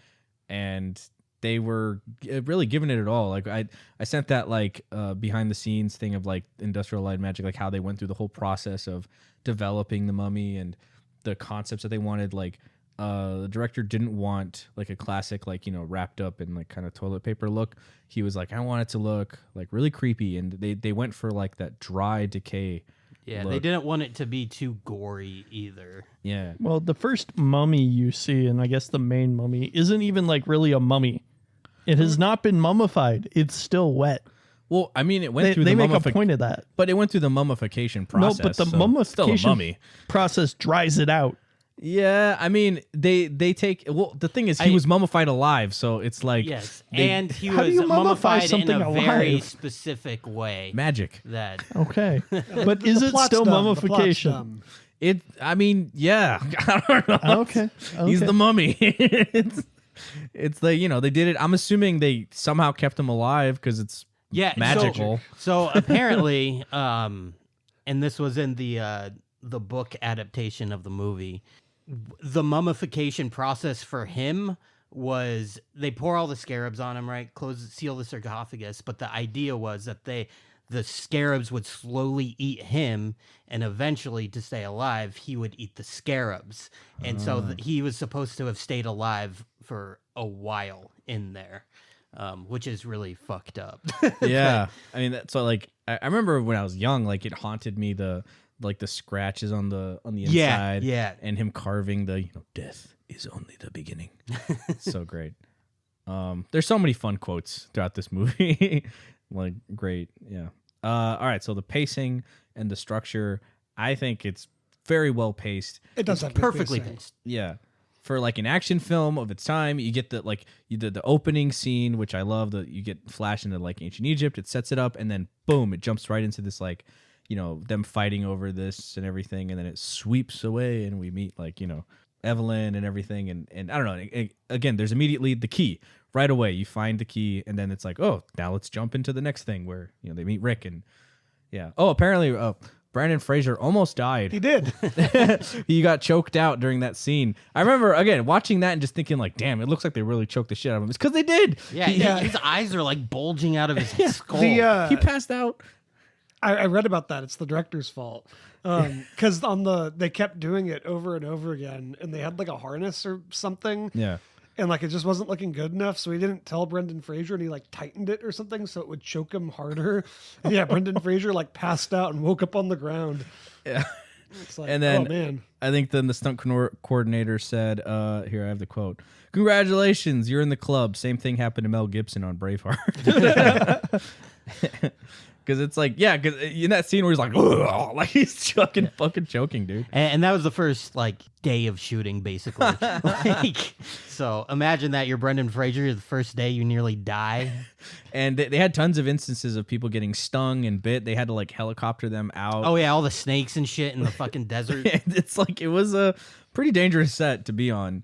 and they were really giving it all. Like I sent that like behind the scenes thing of like Industrial Light and Magic, like how they went through the whole process of developing the Mummy and the concepts that they wanted. Like the director didn't want like a classic like wrapped up in like kind of toilet paper look. He was like, I want it to look like really creepy, and they went for like that dry decay. Yeah, look. they didn't want it to be too gory either. Yeah. Well, the first mummy you see, and I guess the main mummy, isn't even like really a mummy. It has not been mummified. It's still wet. Well, I mean, it went through They the make a point of that. but it went through the mummification process. No, but the so it's still a mummification mummy. process dries it out. Yeah, I mean, they take. Well, the thing is, he was mummified alive, so it's like Yes, they- and he How do was you mummify mummified in something a very alive? specific way. magic. That Okay. But is The it plot's still dumb. The plot's mummification? dumb. It. I mean, yeah. I don't know. Okay. He's okay. the mummy. it's like they did it. I'm assuming they somehow kept him alive because it's magical. So apparently, and this was in the book adaptation of the movie. The mummification process for him was they pour all the scarabs on him, right? Seal the sarcophagus. But the idea was that the scarabs would slowly eat him, and eventually, to stay alive, he would eat the scarabs. And so he was supposed to have stayed alive for a while in there, which is really fucked up. Yeah, I mean, so like I remember when I was young, like it haunted me the scratches on the inside, yeah. and him carving the death is only the beginning. So great. There's so many fun quotes throughout this movie. Like great, yeah. All right, so the pacing and the structure, I think it's very well paced. It does have good Perfectly pacing. paced. Yeah. For like an action film of its time, you get the opening scene, which I love. You get flash into like ancient Egypt. It sets it up, and then boom, it jumps right into this like them fighting over this and everything, and then it sweeps away, and we meet like Evelyn and everything, and I don't know. Again, there's immediately the key right away. You find the key, and then it's like, oh, now let's jump into the next thing where they meet Rick, and yeah. Oh, apparently, Brandon Fraser almost died. He did. He got choked out during that scene. I remember again watching that and just thinking like, damn, it looks like they really choked the shit out of him. It's because they did. Yeah, his eyes are like bulging out of his skull. He passed out. I read about that. It's the director's fault. Because they kept doing it over and over again, and they had like a harness or something. Yeah. And like it just wasn't looking good enough, so he didn't tell Brendan Fraser, and he like tightened it or something so it would choke him harder. And yeah, Brendan Fraser like passed out and woke up on the ground. Yeah. It's like, And then oh man, I think then the stunt coordinator said, here I have the quote. Congratulations, you're in the club. Same thing happened to Mel Gibson on Braveheart. Because it's like, yeah, because in that scene where he's like, ugh, like he's fucking choking, dude. And that was the first like day of shooting, basically. Like, so imagine that you're Brendan Fraser. The first day you nearly die. And they had tons of instances of people getting stung and bit. They had to like helicopter them out. Oh yeah, all the snakes and shit in the fucking desert. And it's like it was a pretty dangerous set to be on.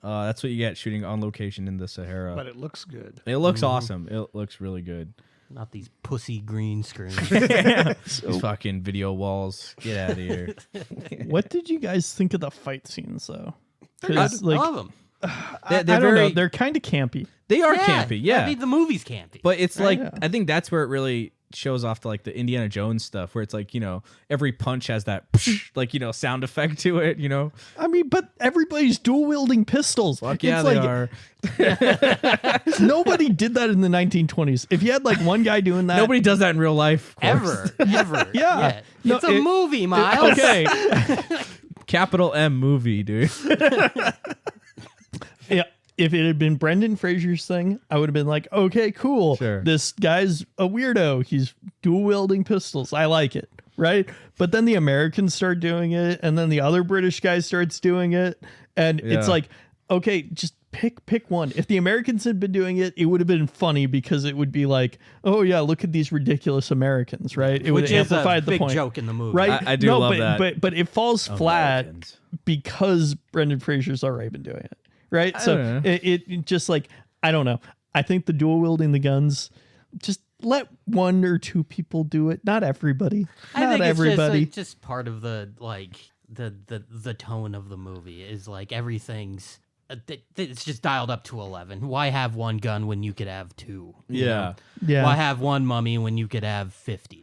That's what you get shooting on location in the Sahara. but it looks good. It looks awesome. It looks really good. Not these pussy green screens. These fucking video walls. Get out of here. What did you guys think of the fight scenes though? I love them. I don't know. They're kind of campy. They are campy, yeah. I mean, the movie's campy. But it's like, I think that's where it really shows off to like the Indiana Jones stuff, where it's like, every punch has that like, sound effect to it, I mean, but everybody's dual wielding pistols. Fuck yeah, It's they like, are. Nobody did that in the 1920s. If you had like one guy doing that, Nobody does that in real life. Ever. Yeah. No, it's a movie, Miles. Okay. Capital M movie, dude. Yeah. If it had been Brendan Fraser's thing, I would have been like, okay, cool. Sure. This guy's a weirdo. He's dual wielding pistols. I like it. Right. But then the Americans start doing it. And then the other British guy starts doing it. And it's like, okay, just pick one. If the Americans had been doing it, it would have been funny because it would be like, oh yeah, look at these ridiculous Americans, right? It would amplify the big point. Joke in the movie, right? I do love that. But it falls flat Americans. because Brendan Fraser's already been doing it, right? So it just like, I don't know. I think the dual wielding the guns, just let one or two people do it. Not everybody. I think everybody. It's just part of the like the tone of the movie is like everything's. It's just dialed up to 11. Why have one gun when you could have two? You know? Yeah. Why have one mummy when you could have 50?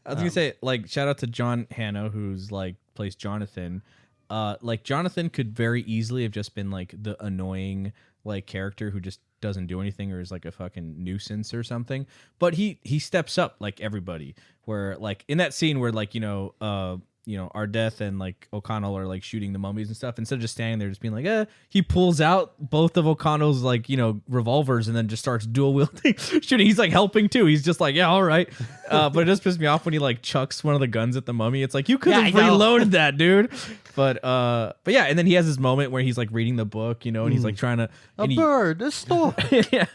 I was gonna say, like, shout out to John Hannah, who's like plays Jonathan. Like Jonathan could very easily have just been like the annoying like character who just doesn't do anything or is like a fucking nuisance or something. But he steps up like everybody. Where like in that scene where like Ardeth and like O'Connell are like shooting the mummies and stuff. Instead of just standing there, just being like, he pulls out both of O'Connell's like revolvers and then just starts dual wielding shooting. He's like helping too. He's just like, yeah, all right. But it just pissed me off when he like chucks one of the guns at the mummy. It's like you could have reloaded that, dude. But yeah, and then he has this moment where he's like reading the book, and he's like trying to bird, a storm. Yeah,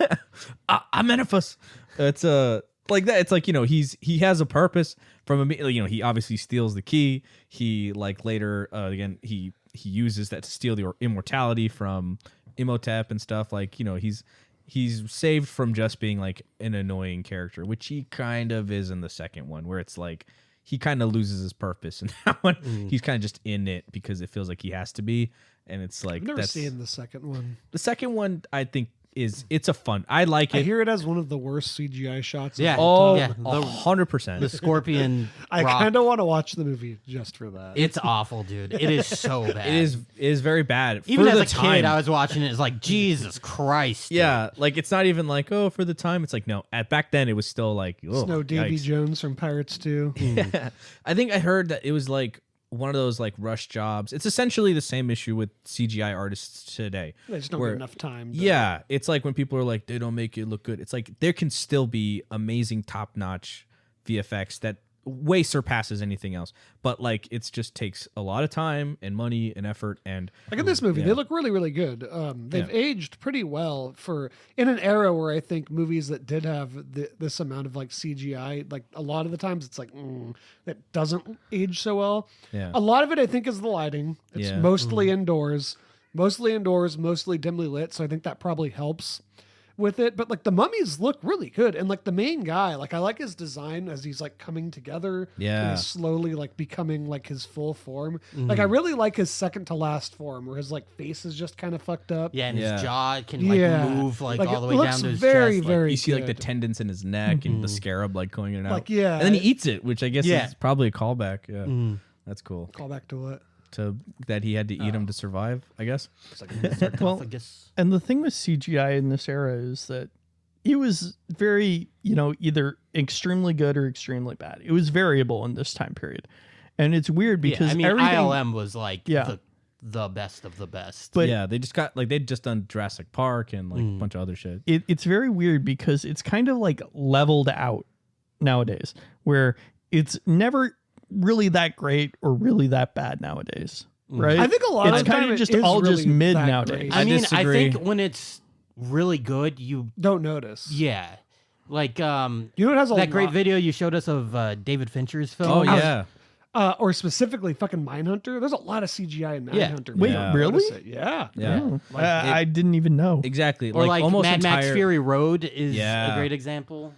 Amenephus. It's like that. It's like he has a purpose. From he obviously steals the key. He like later again he uses that to steal the immortality from Imhotep and stuff. Like he's saved from just being like an annoying character, which he kind of is in the second one, where it's like he kind of loses his purpose, and that one he's kind of just in it because it feels like he has to be. And it's like I've never seen the second one. The second one, I think. It's a fun. I like it. I hear it has one of the worst CGI shots. Yeah. Of yeah. 100%. The scorpion. I kind of want to watch the movie just for that. It's awful, dude. It is so bad. It is very bad. Even for as the a time. kid, I was watching it. It's like Jesus Christ. Dude. Yeah, like it's not even like for the time. It's like no. Back then, it was still like no Davy Jones from Pirates 2. Yeah. I think I heard that it was like one of those like rush jobs. It's essentially the same issue with CGI artists today. They just don't get enough time. Yeah, it's like when people are like they don't make it look good. It's like there can still be amazing top-notch VFX that way surpasses anything else. But like it's just takes a lot of time and money and effort and like in this movie, they look really, really good. They've aged pretty well for in an era where I think movies that did have this amount of like CGI, like a lot of the times it's like that doesn't age so well. Yeah. A lot of it I think is the lighting. It's mostly indoors, mostly dimly lit. So I think that probably helps with it. But like the mummies look really good, and like the main guy, like I like his design as he's like coming together. And he's slowly like becoming like his full form. Like I really like his second to last form where his like face is just kind of fucked up. Yeah, and his jaw can like move like all the way down to his very, chest. very you see like the good. tendons in his neck and the scarab like going in and out. Like, yeah. And then he eats it, which I guess is probably a callback. Yeah. That's cool. Call back to what? To that he had to eat him to survive, I guess. It's like a sarcophagus. And the thing with CGI in this era is that it was very, either extremely good or extremely bad. It was variable in this time period. And it's weird because ILM was like the best of the best. But yeah, they just got like they'd just done Jurassic Park and like a bunch of other shit. It's very weird because it's kind of like leveled out nowadays, where it's never really that great or really that bad nowadays, right? I think a lot of it's kind of just all really just mid that nowadays. great. I mean, disagree. I think when it's really good, you don't notice. Yeah. Like you know it has that great video you showed us of David Fincher's film. Oh yeah. Or specifically fucking Mindhunter. There's a lot of CGI in Mindhunter. Wait, really? Yeah. Yeah. I didn't even know. Exactly. Or like almost Mad Max entire, Fury Road is a great example.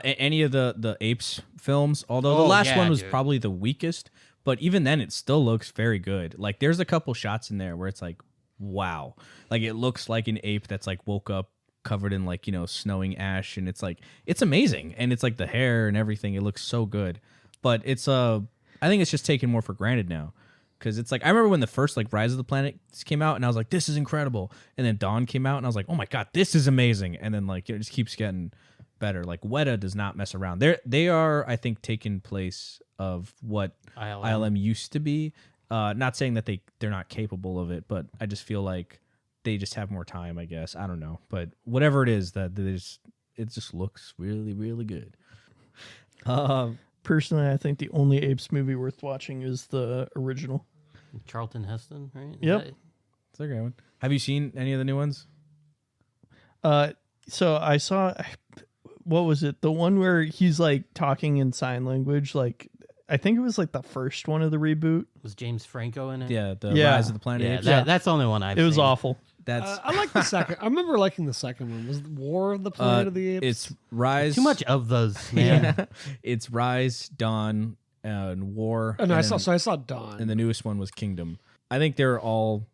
Any of the Apes films, although the last one was probably the weakest, but even then it still looks very good. Like there's a couple shots in there where it's like, wow. Like it looks like an ape that's like woke up covered in like, snowing ash, and it's like, it's amazing. And it's like the hair and everything, it looks so good. But it's I think it's just taken more for granted now. Cause it's like, I remember when the first like Rise of the Planet came out and I was like, this is incredible. And then Dawn came out and I was like, oh my God, this is amazing. And then like, it just keeps getting better. Like Weta does not mess around. They are, I think, taking place of what ILM used to be. Not saying that they're not capable of it, but I just feel like they just have more time, I guess. I don't know. But whatever it is, it just looks really, really good. Personally, I think the only Apes movie worth watching is the original. Charlton Heston, right? Yep. It's a great one. Have you seen any of the new ones? So I saw, what was it? The one where he's like talking in sign language. Like, I think it was like the first one of the reboot. Was James Franco in it? Yeah, Rise of the Planet Apes. That's the only one I've seen. It was awful. I like the second. I remember liking the second one. Was War of the Planet of the Apes? It's Rise. Too much of those, man. Yeah. It's Rise, Dawn, and War. And I saw Dawn. And the newest one was Kingdom. I think they're all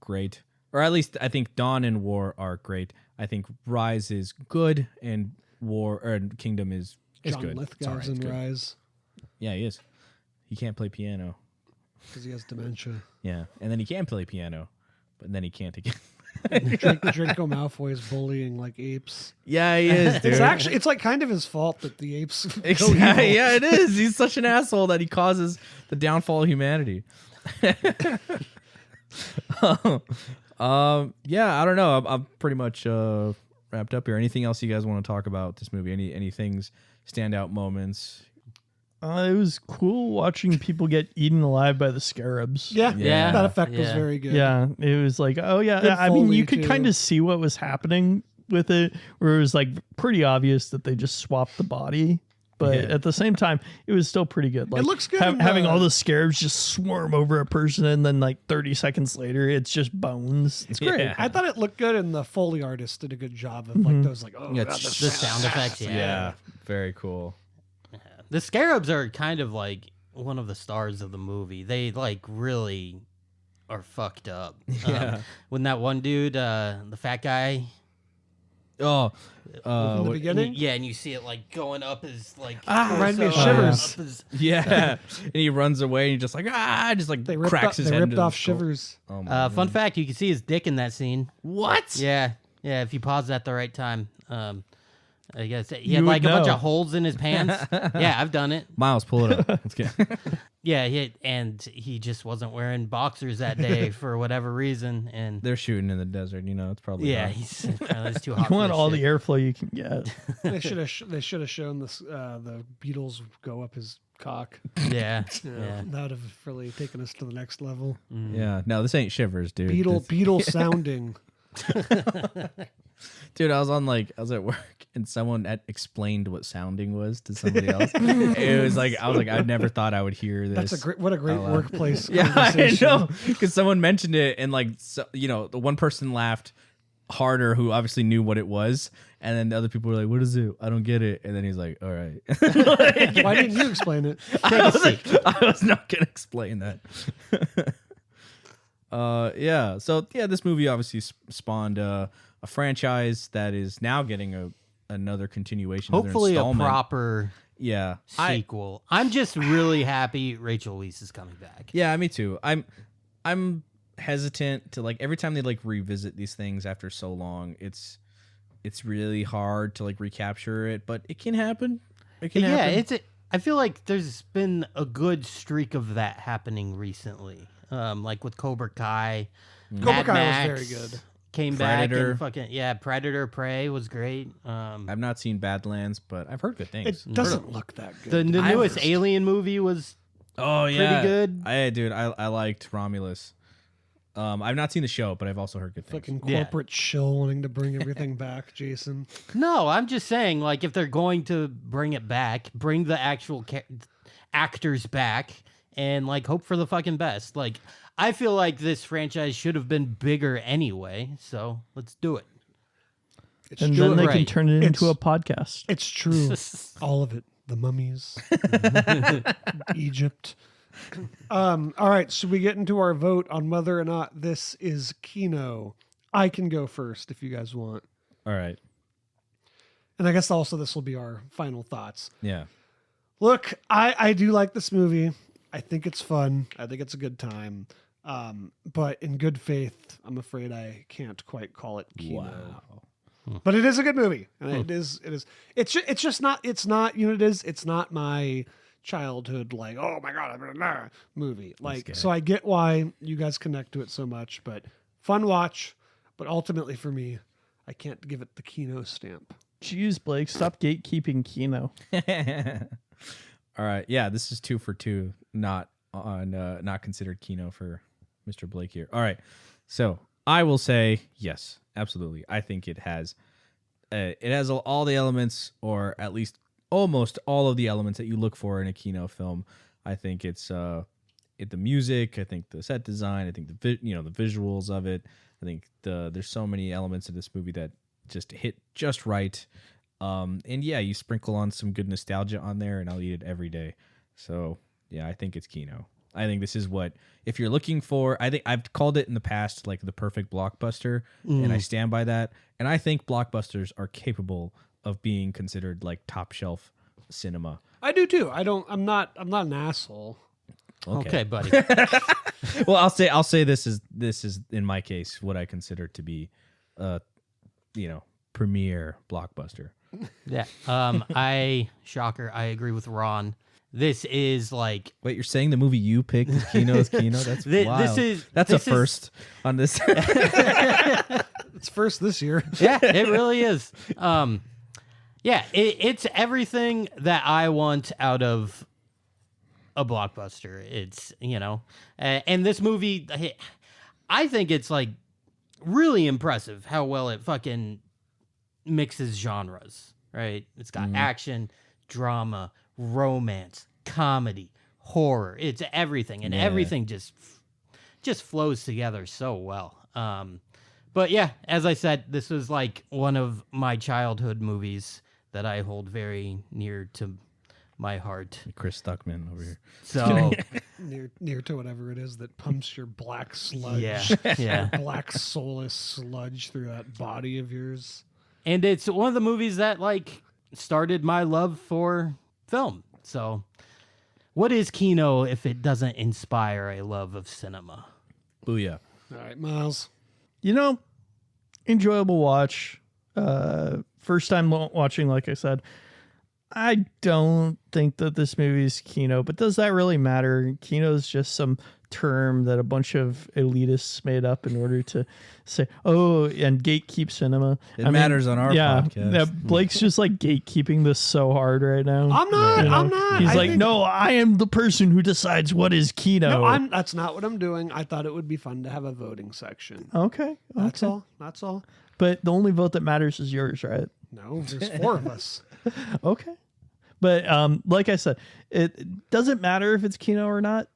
great. Or at least I think Dawn and War are great. I think Rise is good and Kingdom is John good. Lithgow's in Rise. Yeah, he is. He can't play piano. Because he has dementia. Yeah. And then he can play piano, but then he can't again. Draco Malfoy is bullying like apes. Yeah, he is, dude. It's like kind of his fault that the apes go evil. Yeah, it is. He's such an asshole that he causes the downfall of humanity. Yeah, I don't know. I'm pretty much wrapped up here. Anything else you guys want to talk about this movie? Any things, standout moments? It was cool watching people get eaten alive by the scarabs. Yeah. That effect was very good. Yeah, it was like, oh yeah. Good I mean, you Foley, could kind of see what was happening with it, where it was like pretty obvious that they just swapped the body. But at the same time, it was still pretty good. Like, it looks good. Having all the scarabs just swarm over a person, and then like 30 seconds later, it's just bones. It's great. Yeah. I thought it looked good, and the Foley artist did a good job of like those like the sound effects. Yeah, very cool. The scarabs are kind of like one of the stars of the movie. They like really are fucked up. Yeah. When that one dude, the fat guy. Oh, in the beginning. Yeah, and you see it like going up his like. Reminded me of Shivers. Yeah, and he runs away and he just like just like cracks his head. They ripped into off the skull. Shivers. Oh, fun fact: you can see his dick in that scene. What? Yeah. If you pause at the right time. I guess he You had like would a bunch know. of holes in his pants. Yeah, I've done it. Miles, pull it up. Let's get. Yeah, he just wasn't wearing boxers that day for whatever reason, and They're shooting in the desert. It's probably yeah, hot. it's too hot. You want for all this the shit. airflow you can get. They should have shown this the Beatles go up his cock. Yeah. That would have really taken us to the next level. Yeah, no, this ain't Shivers, dude. Beetle sounding. Dude, I was at work and someone explained what sounding was to somebody else. It was like, I was like, I never thought I would hear this. What a great workplace. Yeah, I conversation. know, because someone mentioned it and like, the one person laughed harder who obviously knew what it was, and then the other people were like, "What is it? I don't get it." And then he's like, "All right." Why didn't you explain it? I was not gonna explain that. So this movie obviously spawned a franchise that is now getting another continuation. Hopefully a installment. proper sequel. I'm just really happy Rachel Weisz is coming back. Yeah, me too. I'm hesitant to like every time they like revisit these things after so long. It's really hard to like recapture it, but it can happen. It can happen. I feel like there's been a good streak of that happening recently. Like with Cobra Kai. Cobra Kai Max was very good. Came Predator. back and Predator Prey was great. I've not seen Badlands, but I've heard good things. It doesn't look that good. The newest Alien movie was pretty good. I liked Romulus. I've not seen the show, but I've also heard good things. Fucking corporate shill wanting to bring everything back, Jason. No, I'm just saying, like, if they're going to bring it back, bring the actual actors back and, like, hope for the fucking best. Like, I feel like this franchise should have been bigger anyway, so let's do it. It's And true. then they can Right. turn it into It's- a podcast. It's true. All of it. The mummies. Egypt. All right. Should we get into our vote on whether or not this is Kino? I can go first if you guys want. All right. And I guess also this will be our final thoughts. Yeah. Look, I do like this movie. I think it's fun. I think it's a good time. But in good faith, I'm afraid I can't quite call it Kino. Wow. But it is a good movie. And it is. It's just not, it's not my childhood, like, oh my God, movie. Like, so I get why you guys connect to it so much, but fun watch. But ultimately for me, I can't give it the Kino stamp. Jeez, Blake, stop gatekeeping Kino. All right. Yeah, this is 2 for 2, not considered Kino for Mr. Blake here. All right. So I will say yes, absolutely. I think it has all the elements, or at least almost all of the elements that you look for in a Kino film. I think it's the music. I think the set design. I think the visuals of it. I think there's so many elements of this movie that just hit just right. And yeah, you sprinkle on some good nostalgia on there, and I'll eat it every day. So yeah, I think it's Kino. I think this is what, if you're looking for, I think I've called it in the past like the perfect blockbuster, and I stand by that. And I think blockbusters are capable of being considered like top shelf cinema. I do too. I'm not an asshole. Okay, buddy. Well, I'll say this is in my case what I consider to be premier blockbuster. Yeah. Shocker, I agree with Ron. This is like, Wait, you're saying the movie you picked is Kino? That's wild. That's a first on this. It's first this year. yeah, it really is. Yeah, it's everything that I want out of a blockbuster. It's, and this movie, I think it's like really impressive how well it fucking mixes genres, right? It's got action, drama, romance, comedy, horror. It's everything, and everything just flows together so well. But yeah, as I said, this was like one of my childhood movies that I hold very near to my heart. Chris Stuckman over here. So near to whatever it is that pumps your black sludge, yeah. black soulless sludge through that body of yours. And it's one of the movies that like started my love for film. So what is Kino if it doesn't inspire a love of cinema? Booyah. All right, Miles. Enjoyable watch. First time watching, like I said. I don't think that this movie is Kino, but does that really matter? Kino is just some term that a bunch of elitists made up in order to say, oh, and gatekeep cinema. It matters on our podcast. Yeah, Blake's just like gatekeeping this so hard right now. I'm not. He's I like, think- no, I am the person who decides what is Kino. No, that's not what I'm doing. I thought it would be fun to have a voting section. Okay. That's all. That's all. But the only vote that matters is yours, right? No, there's 4 of us. Okay. But like I said, it doesn't matter if it's Kino or not.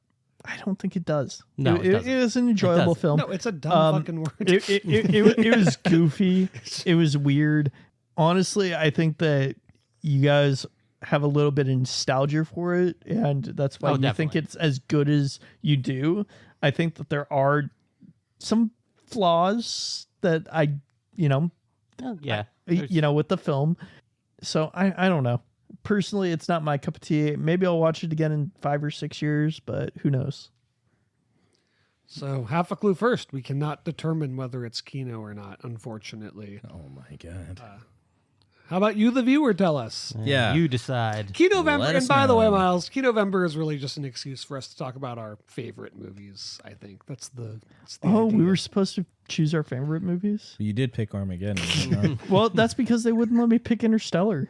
I don't think it does. No, it doesn't. It is an enjoyable film. No, it's a dumb fucking word. It was goofy. It was weird. Honestly, I think that you guys have a little bit of nostalgia for it, and that's why you think definitely. it's as good as you do. I think that there are some flaws that Yeah. with the film. So I don't know. Personally, it's not my cup of tea. Maybe I'll watch it again in 5 or 6 years, but who knows? So, half a clue first. We cannot determine whether it's Kino or not, unfortunately. Oh my god. How about you, the viewer? Tell us. Yeah. You decide. Kinovember, Let and us by the way, know. Miles, Kinovember is really just an excuse for us to talk about our favorite movies. I think that's the Oh, we idea. were supposed to choose our favorite movies? You did pick Armageddon. Well, that's because they wouldn't let me pick Interstellar.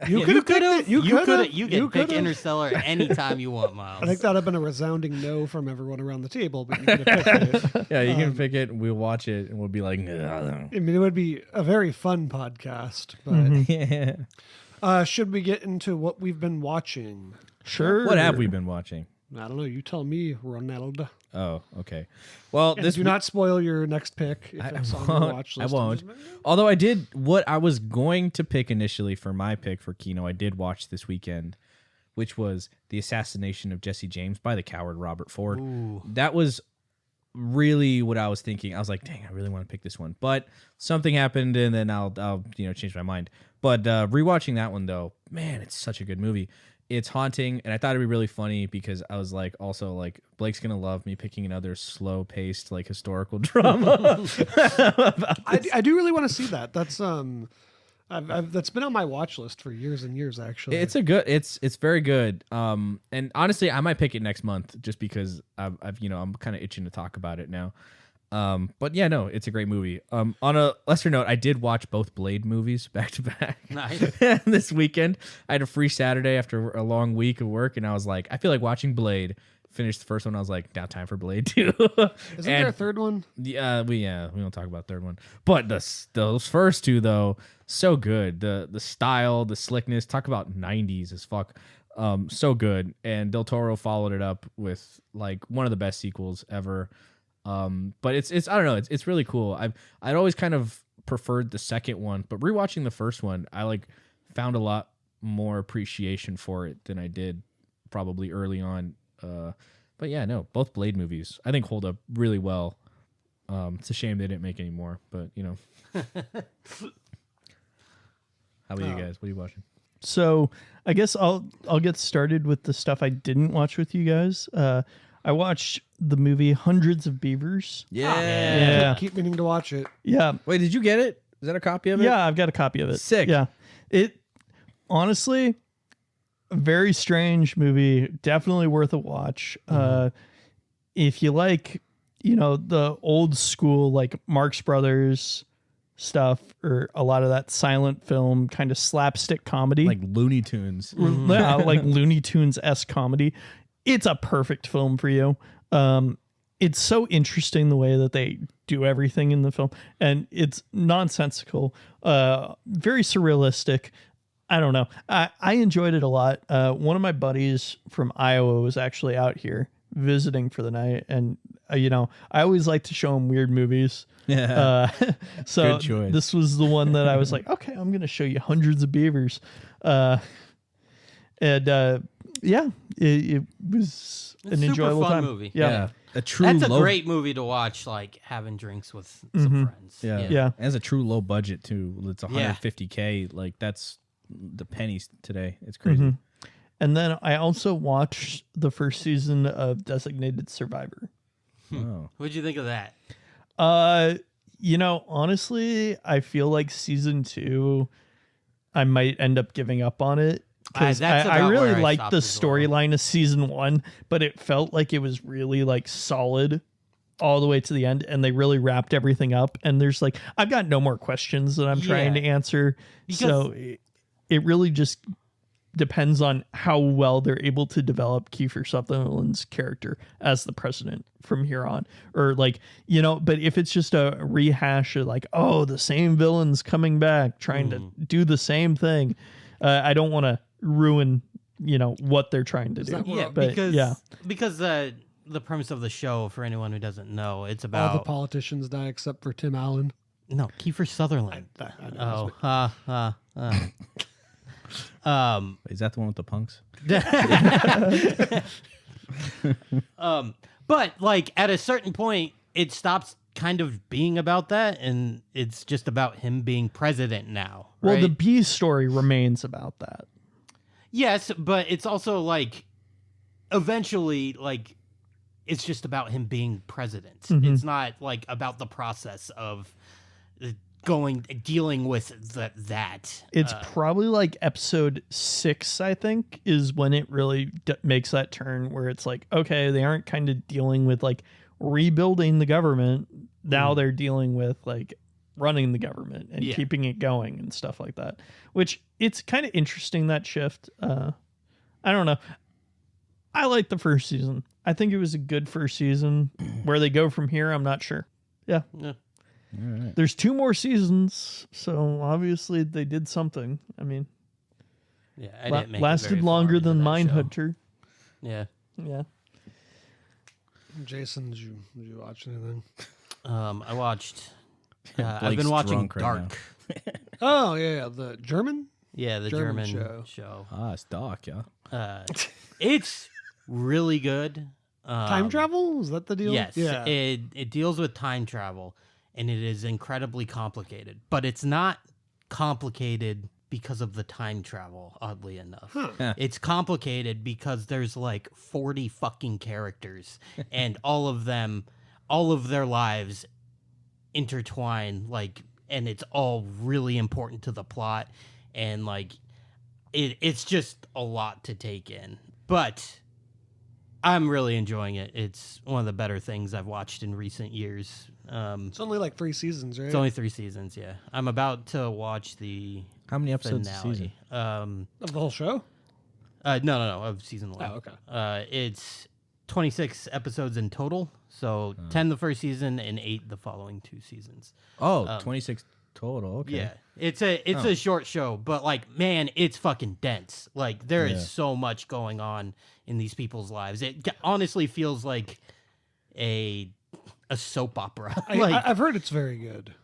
You could have. You can pick Interstellar anytime you want, Miles. I think that would have been a resounding no from everyone around the table, but you could have picked it. Yeah, you can pick it and we'll watch it and we'll be like, I mean, it would be a very fun podcast. But yeah. should we get into what we've been watching? Sure. What have we been watching? I don't know. You tell me, Ronaldo. Oh, okay. Well, And do not spoil your next pick if it's on your watch list. I won't. Although what I was going to pick initially for my pick for Kino, I did watch this weekend, which was The Assassination of Jesse James by the coward Robert Ford. Ooh. That was really what I was thinking. I was like, dang, I really want to pick this one. But something happened, and then I'll change my mind. But rewatching that one, though, man, it's such a good movie. It's haunting, and I thought it'd be really funny because I was like, also like, Blake's gonna love me picking another slow-paced like historical drama. I do really want to see that. That's that's been on my watch list for years and years. Actually, It's very good. And honestly, I might pick it next month just because I'm kind of itching to talk about it now. But yeah, no, it's a great movie. On a lesser note, I did watch both Blade movies back to back. Nice. This weekend. I had a free Saturday after a long week of work, and I was like, I feel like watching Blade. Finished the first one, I was like, now time for Blade 2. Isn't there a third one? We don't talk about third one. But those first two though, so good. The style, the slickness, talk about 90s as fuck. So good. And Del Toro followed it up with like one of the best sequels ever. But it's I don't know, it's really cool. I'd always kind of preferred the second one, but rewatching the first one, I like found a lot more appreciation for it than I did probably early on. But yeah, no, both Blade movies I think hold up really well. It's a shame they didn't make any more, but How about you guys? What are you watching? So I guess I'll get started with the stuff I didn't watch with you guys. I watched the movie Hundreds of Beavers. Yeah. Keep meaning to watch it. Yeah. Wait, did you get it? Is that a copy of it? Yeah, I've got a copy of it. Sick. Yeah. It honestly, a very strange movie. Definitely worth a watch. If you like, the old school like Marx Brothers stuff or a lot of that silent film kind of slapstick comedy. Like Looney Tunes. Yeah, like Looney Tunes-esque comedy. It's a perfect film for you. It's so interesting the way that they do everything in the film, and it's nonsensical, very surrealistic. I don't know. I enjoyed it a lot. One of my buddies from Iowa was actually out here visiting for the night, and I always like to show him weird movies. Yeah. So Good choice. this was the one that I was like, okay, I'm gonna show you Hundreds of Beavers. Yeah, it was It's an super enjoyable fun time. movie. Yeah. A true That's a low, great movie to watch, like having drinks with some friends. Yeah. Yeah. It has a true low budget too. It's $150K. Like that's the pennies today. It's crazy. And then I also watched the first season of Designated Survivor. Oh. What'd you think of that? Honestly, I feel like season 2, I might end up giving up on it. Because That's I about really where I liked stopped the as well. storyline of season 1, but it felt like it was really like solid all the way to the end, and they really wrapped everything up. And there's like, I've got no more questions that I'm trying to answer. So it really just depends on how well they're able to develop Kiefer Sutherland's character as the president from here on. Or like, but if it's just a rehash of like, oh, the same villain's coming back trying to do the same thing, I don't want to ruin what they're trying to do. Yeah, But, because the premise of the show, for anyone who doesn't know, it's about All the politicians die except for Tim Allen. no Kiefer Sutherland. I know. Is that the one with the punks? But like at a certain point, it stops kind of being about that, and it's just about him being president now. Well, right? the B story remains about that. Yes, but it's also like eventually like it's just about him being president. It's not like about the process of dealing with that. It's probably like episode 6, I think, is when it really makes that turn where it's like, okay, they aren't kind of dealing with like rebuilding the government. Now they're dealing with like running the government and keeping it going and stuff like that, which it's kind of interesting, that shift. I don't know. I like the first season. I think it was a good first season. Where they go from here, I'm not sure. Yeah. All right. There's 2 more seasons, so obviously they did something. I mean, I didn't make it lasted very longer far into than that show. Mindhunter. Yeah. Yeah. Jason, did you watch anything? I watched. I've Blake's been watching drunk right Dark. Oh yeah, the German. Yeah, the German German show. Ah, it's dark, yeah. It's really good. Time travel? Is that the deal? Yes. Yeah. It deals with time travel, and it is incredibly complicated. But it's not complicated because of the time travel, oddly enough. Huh. It's complicated because there's like 40 fucking characters, and all of their lives intertwine, and it's all really important to the plot, and it's just a lot to take in. But I'm really enjoying it. It's one of the better things I've watched in recent years. It's only like 3 seasons, right? It's only 3 seasons, yeah. I'm about to watch the How many episodes finale. a season? Of the whole show? No, of season 1. Oh, okay. It's 26 episodes in total, so 10 the first season and 8 the following 2 seasons. Oh, 26 total. Okay. Yeah, it's a short show, but man, it's fucking dense. There is so much going on in these people's lives. It honestly feels like a soap opera. I've heard it's very good.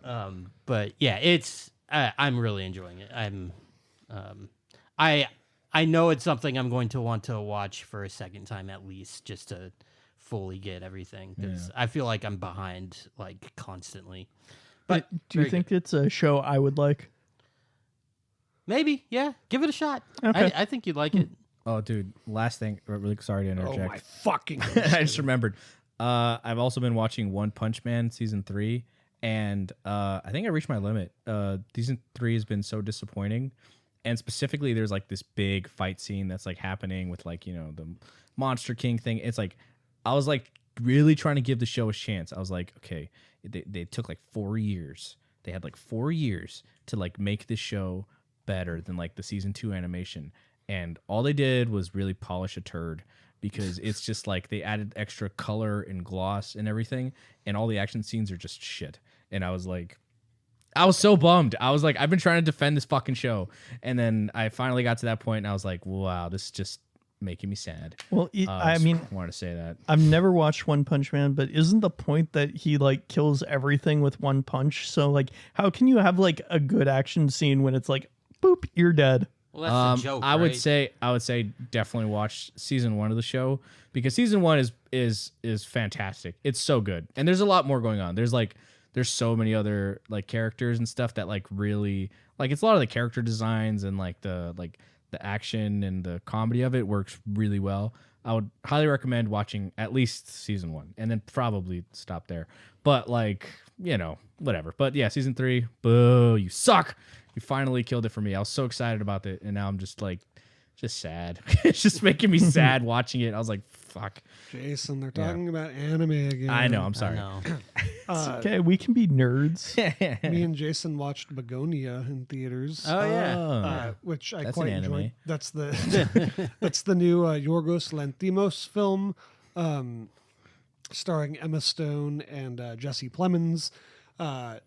But yeah, it's I'm really enjoying it. I know it's something I'm going to want to watch for a second time at least, just to fully get everything, because I feel like I'm behind constantly. But do you think it's a show I would like? Maybe, yeah. Give it a shot. Okay. I think you'd like it. Oh, dude. Last thing. Really sorry to interject. Oh my fucking! I just remembered. I've also been watching One Punch Man season 3, and I think I reached my limit. Season 3 has been so disappointing, and specifically, there's this big fight scene that's happening with the Monster King thing. It's I was really trying to give the show a chance. I was like, okay, they took 4 years. They had 4 years to make this show better than the season 2 animation, and all they did was really polish a turd. Because it's just they added extra color and gloss and everything, and all the action scenes are just shit. And I was so bummed. I was I've been trying to defend this fucking show, and then I finally got to that point, and I was like, wow, this is just making me sad. Well, I wanted to say that I've never watched One Punch Man, but isn't the point that he kills everything with one punch? So how can you have a good action scene when it's boop, you're dead? Well, that's the joke, I would right? say definitely watch season 1 of the show, because season 1 is fantastic. It's so good, and there's a lot more going on. There's so many other characters and stuff that really it's a lot of the character designs and the action and the comedy of it works really well. I would highly recommend watching at least season 1, and then probably stop there. But whatever. But yeah, season 3, boo, you suck. You finally killed it for me. I was so excited about it, and now I'm just sad. It's just making me sad watching it. I was like, fuck. Jason, they're talking about anime again. I know. I'm sorry. It's okay, we can be nerds. Me and Jason watched Begonia in theaters. Oh yeah. Which I That's quite an anime. enjoyed. That's the new Yorgos Lanthimos film, starring Emma Stone and Jesse Plemons.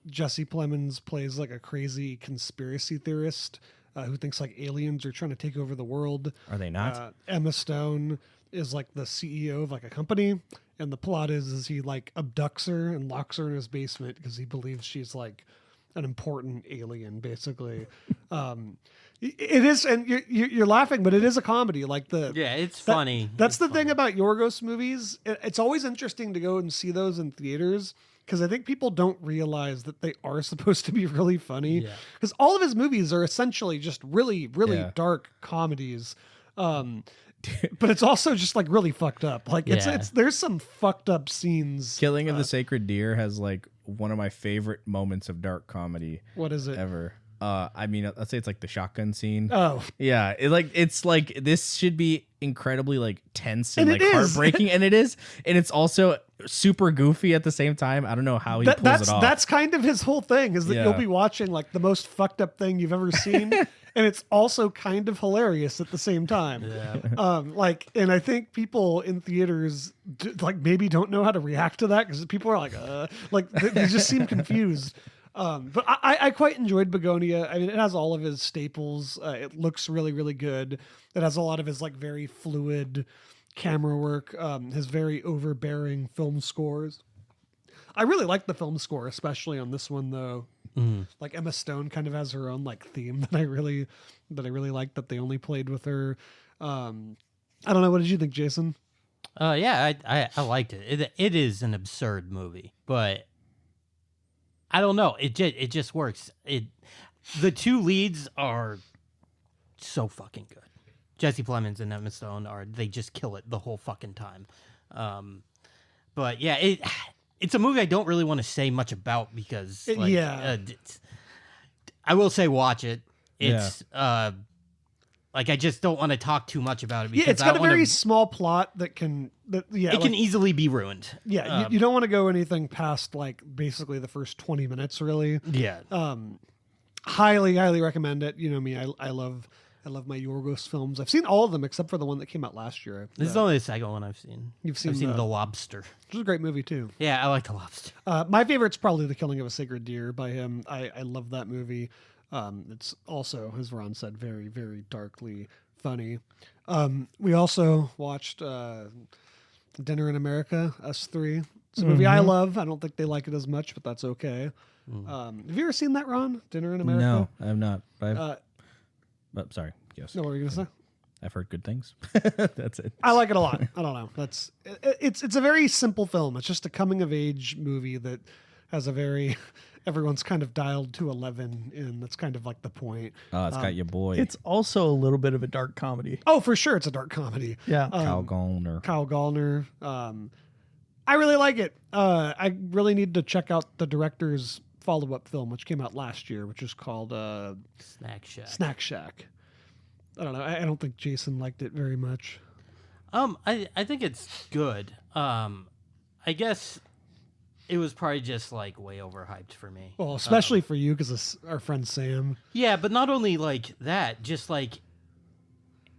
Jesse Plemons plays a crazy conspiracy theorist who thinks aliens are trying to take over the world. Are they not? Emma Stone is the CEO of a company, and the plot is he abducts her and locks her in his basement because he believes she's an important alien, basically. It is, and you're laughing, but it is a comedy. It's funny. That's the thing about Yorgos movies. It's always interesting to go and see those in theaters, because I think people don't realize that they are supposed to be really funny. Because all of his movies are essentially just really, really dark comedies. But it's also just really fucked up. There's some fucked up scenes. Killing of the Sacred Deer has one of my favorite moments of dark comedy. What is it? Ever. Let's say it's the shotgun scene. Oh, yeah. It's this should be incredibly tense and it is. heartbreaking, and it is, and it's also super goofy at the same time. I don't know how he pulls it off. That's kind of his whole thing, is that you'll be watching the most fucked up thing you've ever seen, and it's also kind of hilarious at the same time. Yeah. And I think people in theaters maybe don't know how to react to that, because people are they just seem confused. But I quite enjoyed Begonia. I mean, it has all of his staples. It looks really, really good. It has a lot of his very fluid camera work, his very overbearing film scores. I really like the film score, especially on this one though. Like Emma Stone kind of has her own like theme that I really like that they only played with her. I don't know. What did you think, Jason? Yeah, I liked it. It is an absurd movie, but I don't know. It just works. The two leads are so fucking good. Jesse Plemons and Emma Stone they just kill it the whole fucking time. But yeah, it's a movie I don't really want to say much about because I will say watch it. It's like I just don't want to talk too much about it because it's got a very small plot that can can easily be ruined. Yeah, you don't want to go anything past like basically the first 20 minutes really. Yeah. Highly recommend it. You know me, I love my Yorgos films. I've seen all of them except for the one that came out last year. This is only the second one I've seen. I've seen The Lobster. Which is a great movie too. Yeah, I like The Lobster. My favorite's probably The Killing of a Sacred Deer by him. I love that movie. It's also, as Ron said, very, very darkly funny. We also watched Dinner in America, Us Three. It's a movie I love. I don't think they like it as much, but that's okay. Have you ever seen that, Ron? Dinner in America? No, I have not. But sorry. Yes. No, what were you gonna say? I've heard good things. That's it. I like it a lot. I don't know. It's a very simple film. It's just a coming of age movie that has a very everyone's kind of dialed to 11 in. That's kind of like the point. Oh, it's got your boy. It's also a little bit of a dark comedy. Oh, for sure, it's a dark comedy. Yeah, Kyle Gallner. I really like it. I really need to check out the director's follow-up film, which came out last year, which is called Snack Shack. I don't know. I don't think Jason liked it very much. I think it's good. I guess it was probably just like way overhyped for me. Well, especially for you because our friend Sam. Yeah, but not only like that, just like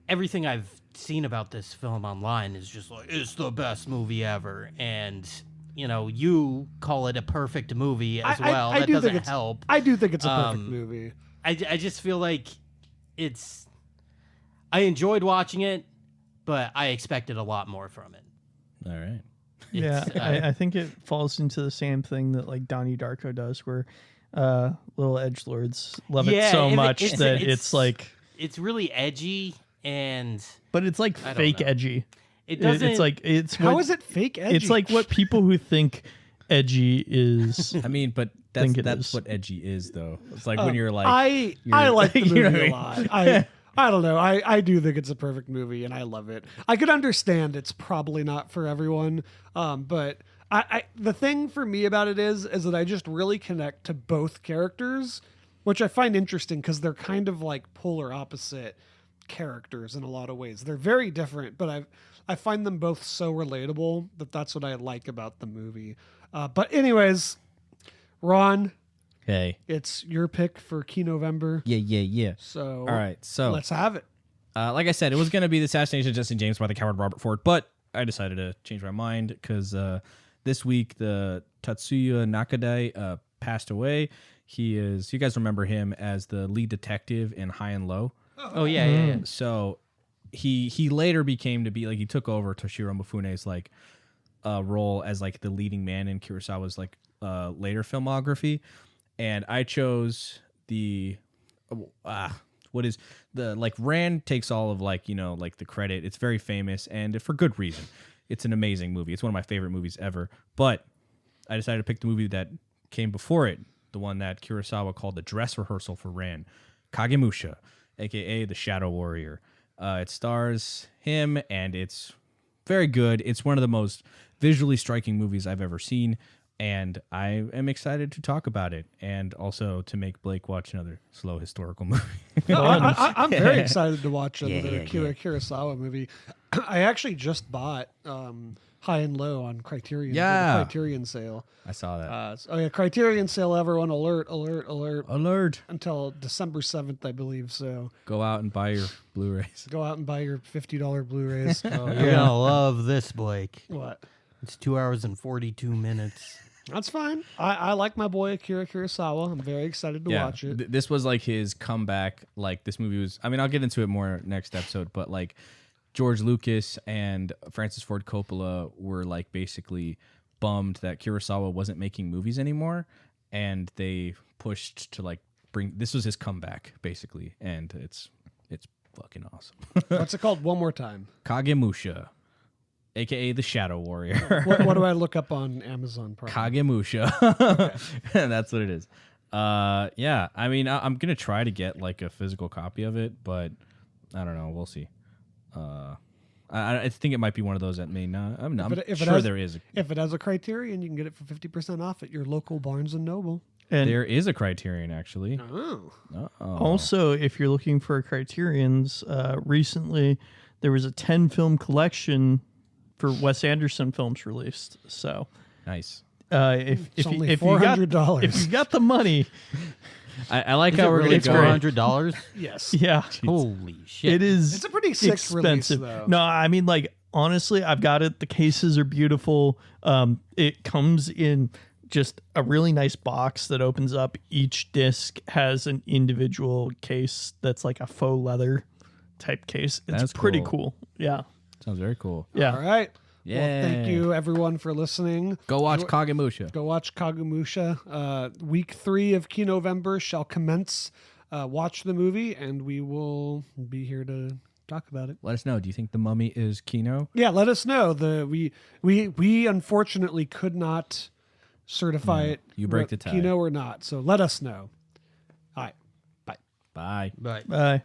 everything I've seen about this film online is just like it's the best movie ever, and you know you call it a perfect movie as well. That doesn't help. I do think it's a perfect movie. I just feel like it's. I enjoyed watching it, but I expected a lot more from it. All right. Yeah, I think it falls into the same thing that like Donnie Darko does, where little edgelords love it so much that it's like it's really edgy but it's like fake edgy. It doesn't. How is it fake edgy? It's like what people who think edgy is. I mean, but that's what edgy is, though. It's like when you're like, I like the movie a lot. I don't know. I do think it's a perfect movie, and I love it. I could understand it's probably not for everyone, but the thing for me about it is that I just really connect to both characters, which I find interesting because they're kind of like polar opposite characters in a lot of ways. They're very different, but I find them both so relatable that's what I like about the movie. But anyways, Ron. Hey, it's your pick for Key-November. Yeah. So, all right, so let's have it. Like I said, it was going to be the assassination of Jesse James by the coward Robert Ford, but I decided to change my mind because this week the Tatsuya Nakadai passed away. You guys remember him as the lead detective in High and Low. Oh yeah. So he later became to be like he took over Toshiro Mifune's like role as like the leading man in Kurosawa's like later filmography. And I chose what is the like Rand takes all of like, you know, like the credit. It's very famous and for good reason. It's an amazing movie. It's one of my favorite movies ever. But I decided to pick the movie that came before it, the one that Kurosawa called the dress rehearsal for Rand, Kagemusha, aka the Shadow Warrior. It stars him and it's very good. It's one of the most visually striking movies I've ever seen. And I am excited to talk about it and also to make Blake watch another slow historical movie. I'm very excited to watch another Kurosawa movie. I actually just bought High and Low on Criterion. Yeah. Criterion sale. I saw that. Criterion sale, everyone. Alert. Until December 7th, I believe. So go out and buy your Blu-rays. Go out and buy your $50 Blu-rays. Oh, you're going to love this, Blake. What? It's 2 hours and 42 minutes. That's fine. I like my boy Akira Kurosawa. I'm very excited to watch it. This was like his comeback. Like this movie was. I mean, I'll get into it more next episode. But like, George Lucas and Francis Ford Coppola were like basically bummed that Kurosawa wasn't making movies anymore, and they pushed to like this was his comeback basically, and it's fucking awesome. What's it called? One more time. Kagemusha, aka the Shadow Warrior. What do I look up on Amazon Prime? Kagemusha. That's what it is. Yeah, I mean, I'm gonna try to get like a physical copy of it, but I don't know. We'll see. I think it might be one of those that may not. I'm sure there is. If it has a Criterion, you can get it for 50% off at your local Barnes and Noble. And there is a Criterion, actually. Oh. also, if you're looking for Criterion's, recently there was a 10-film collection for Wes Anderson films released. So nice. If you got the money, I like how we're going to go $400. Yes. Yeah. Holy shit! It is. It's a pretty sick expensive. release, though. No, I mean, like, honestly, I've got it. The cases are beautiful. It comes in just a really nice box that opens up. Each disc has an individual case that's like a faux leather type case. It's That's pretty cool. cool. Yeah. Sounds very cool. Yeah. All right. Yeah. Well, thank you, everyone, for listening. Go watch Kagemusha. Go watch Kagemusha. Week 3 of Kinovember shall commence. Watch the movie, and we will be here to talk about it. Let us know. Do you think The Mummy is Kino? Yeah, let us know. We unfortunately could not certify it. You break the tie. Kino or not. So let us know. All right. Bye. Bye. But Bye.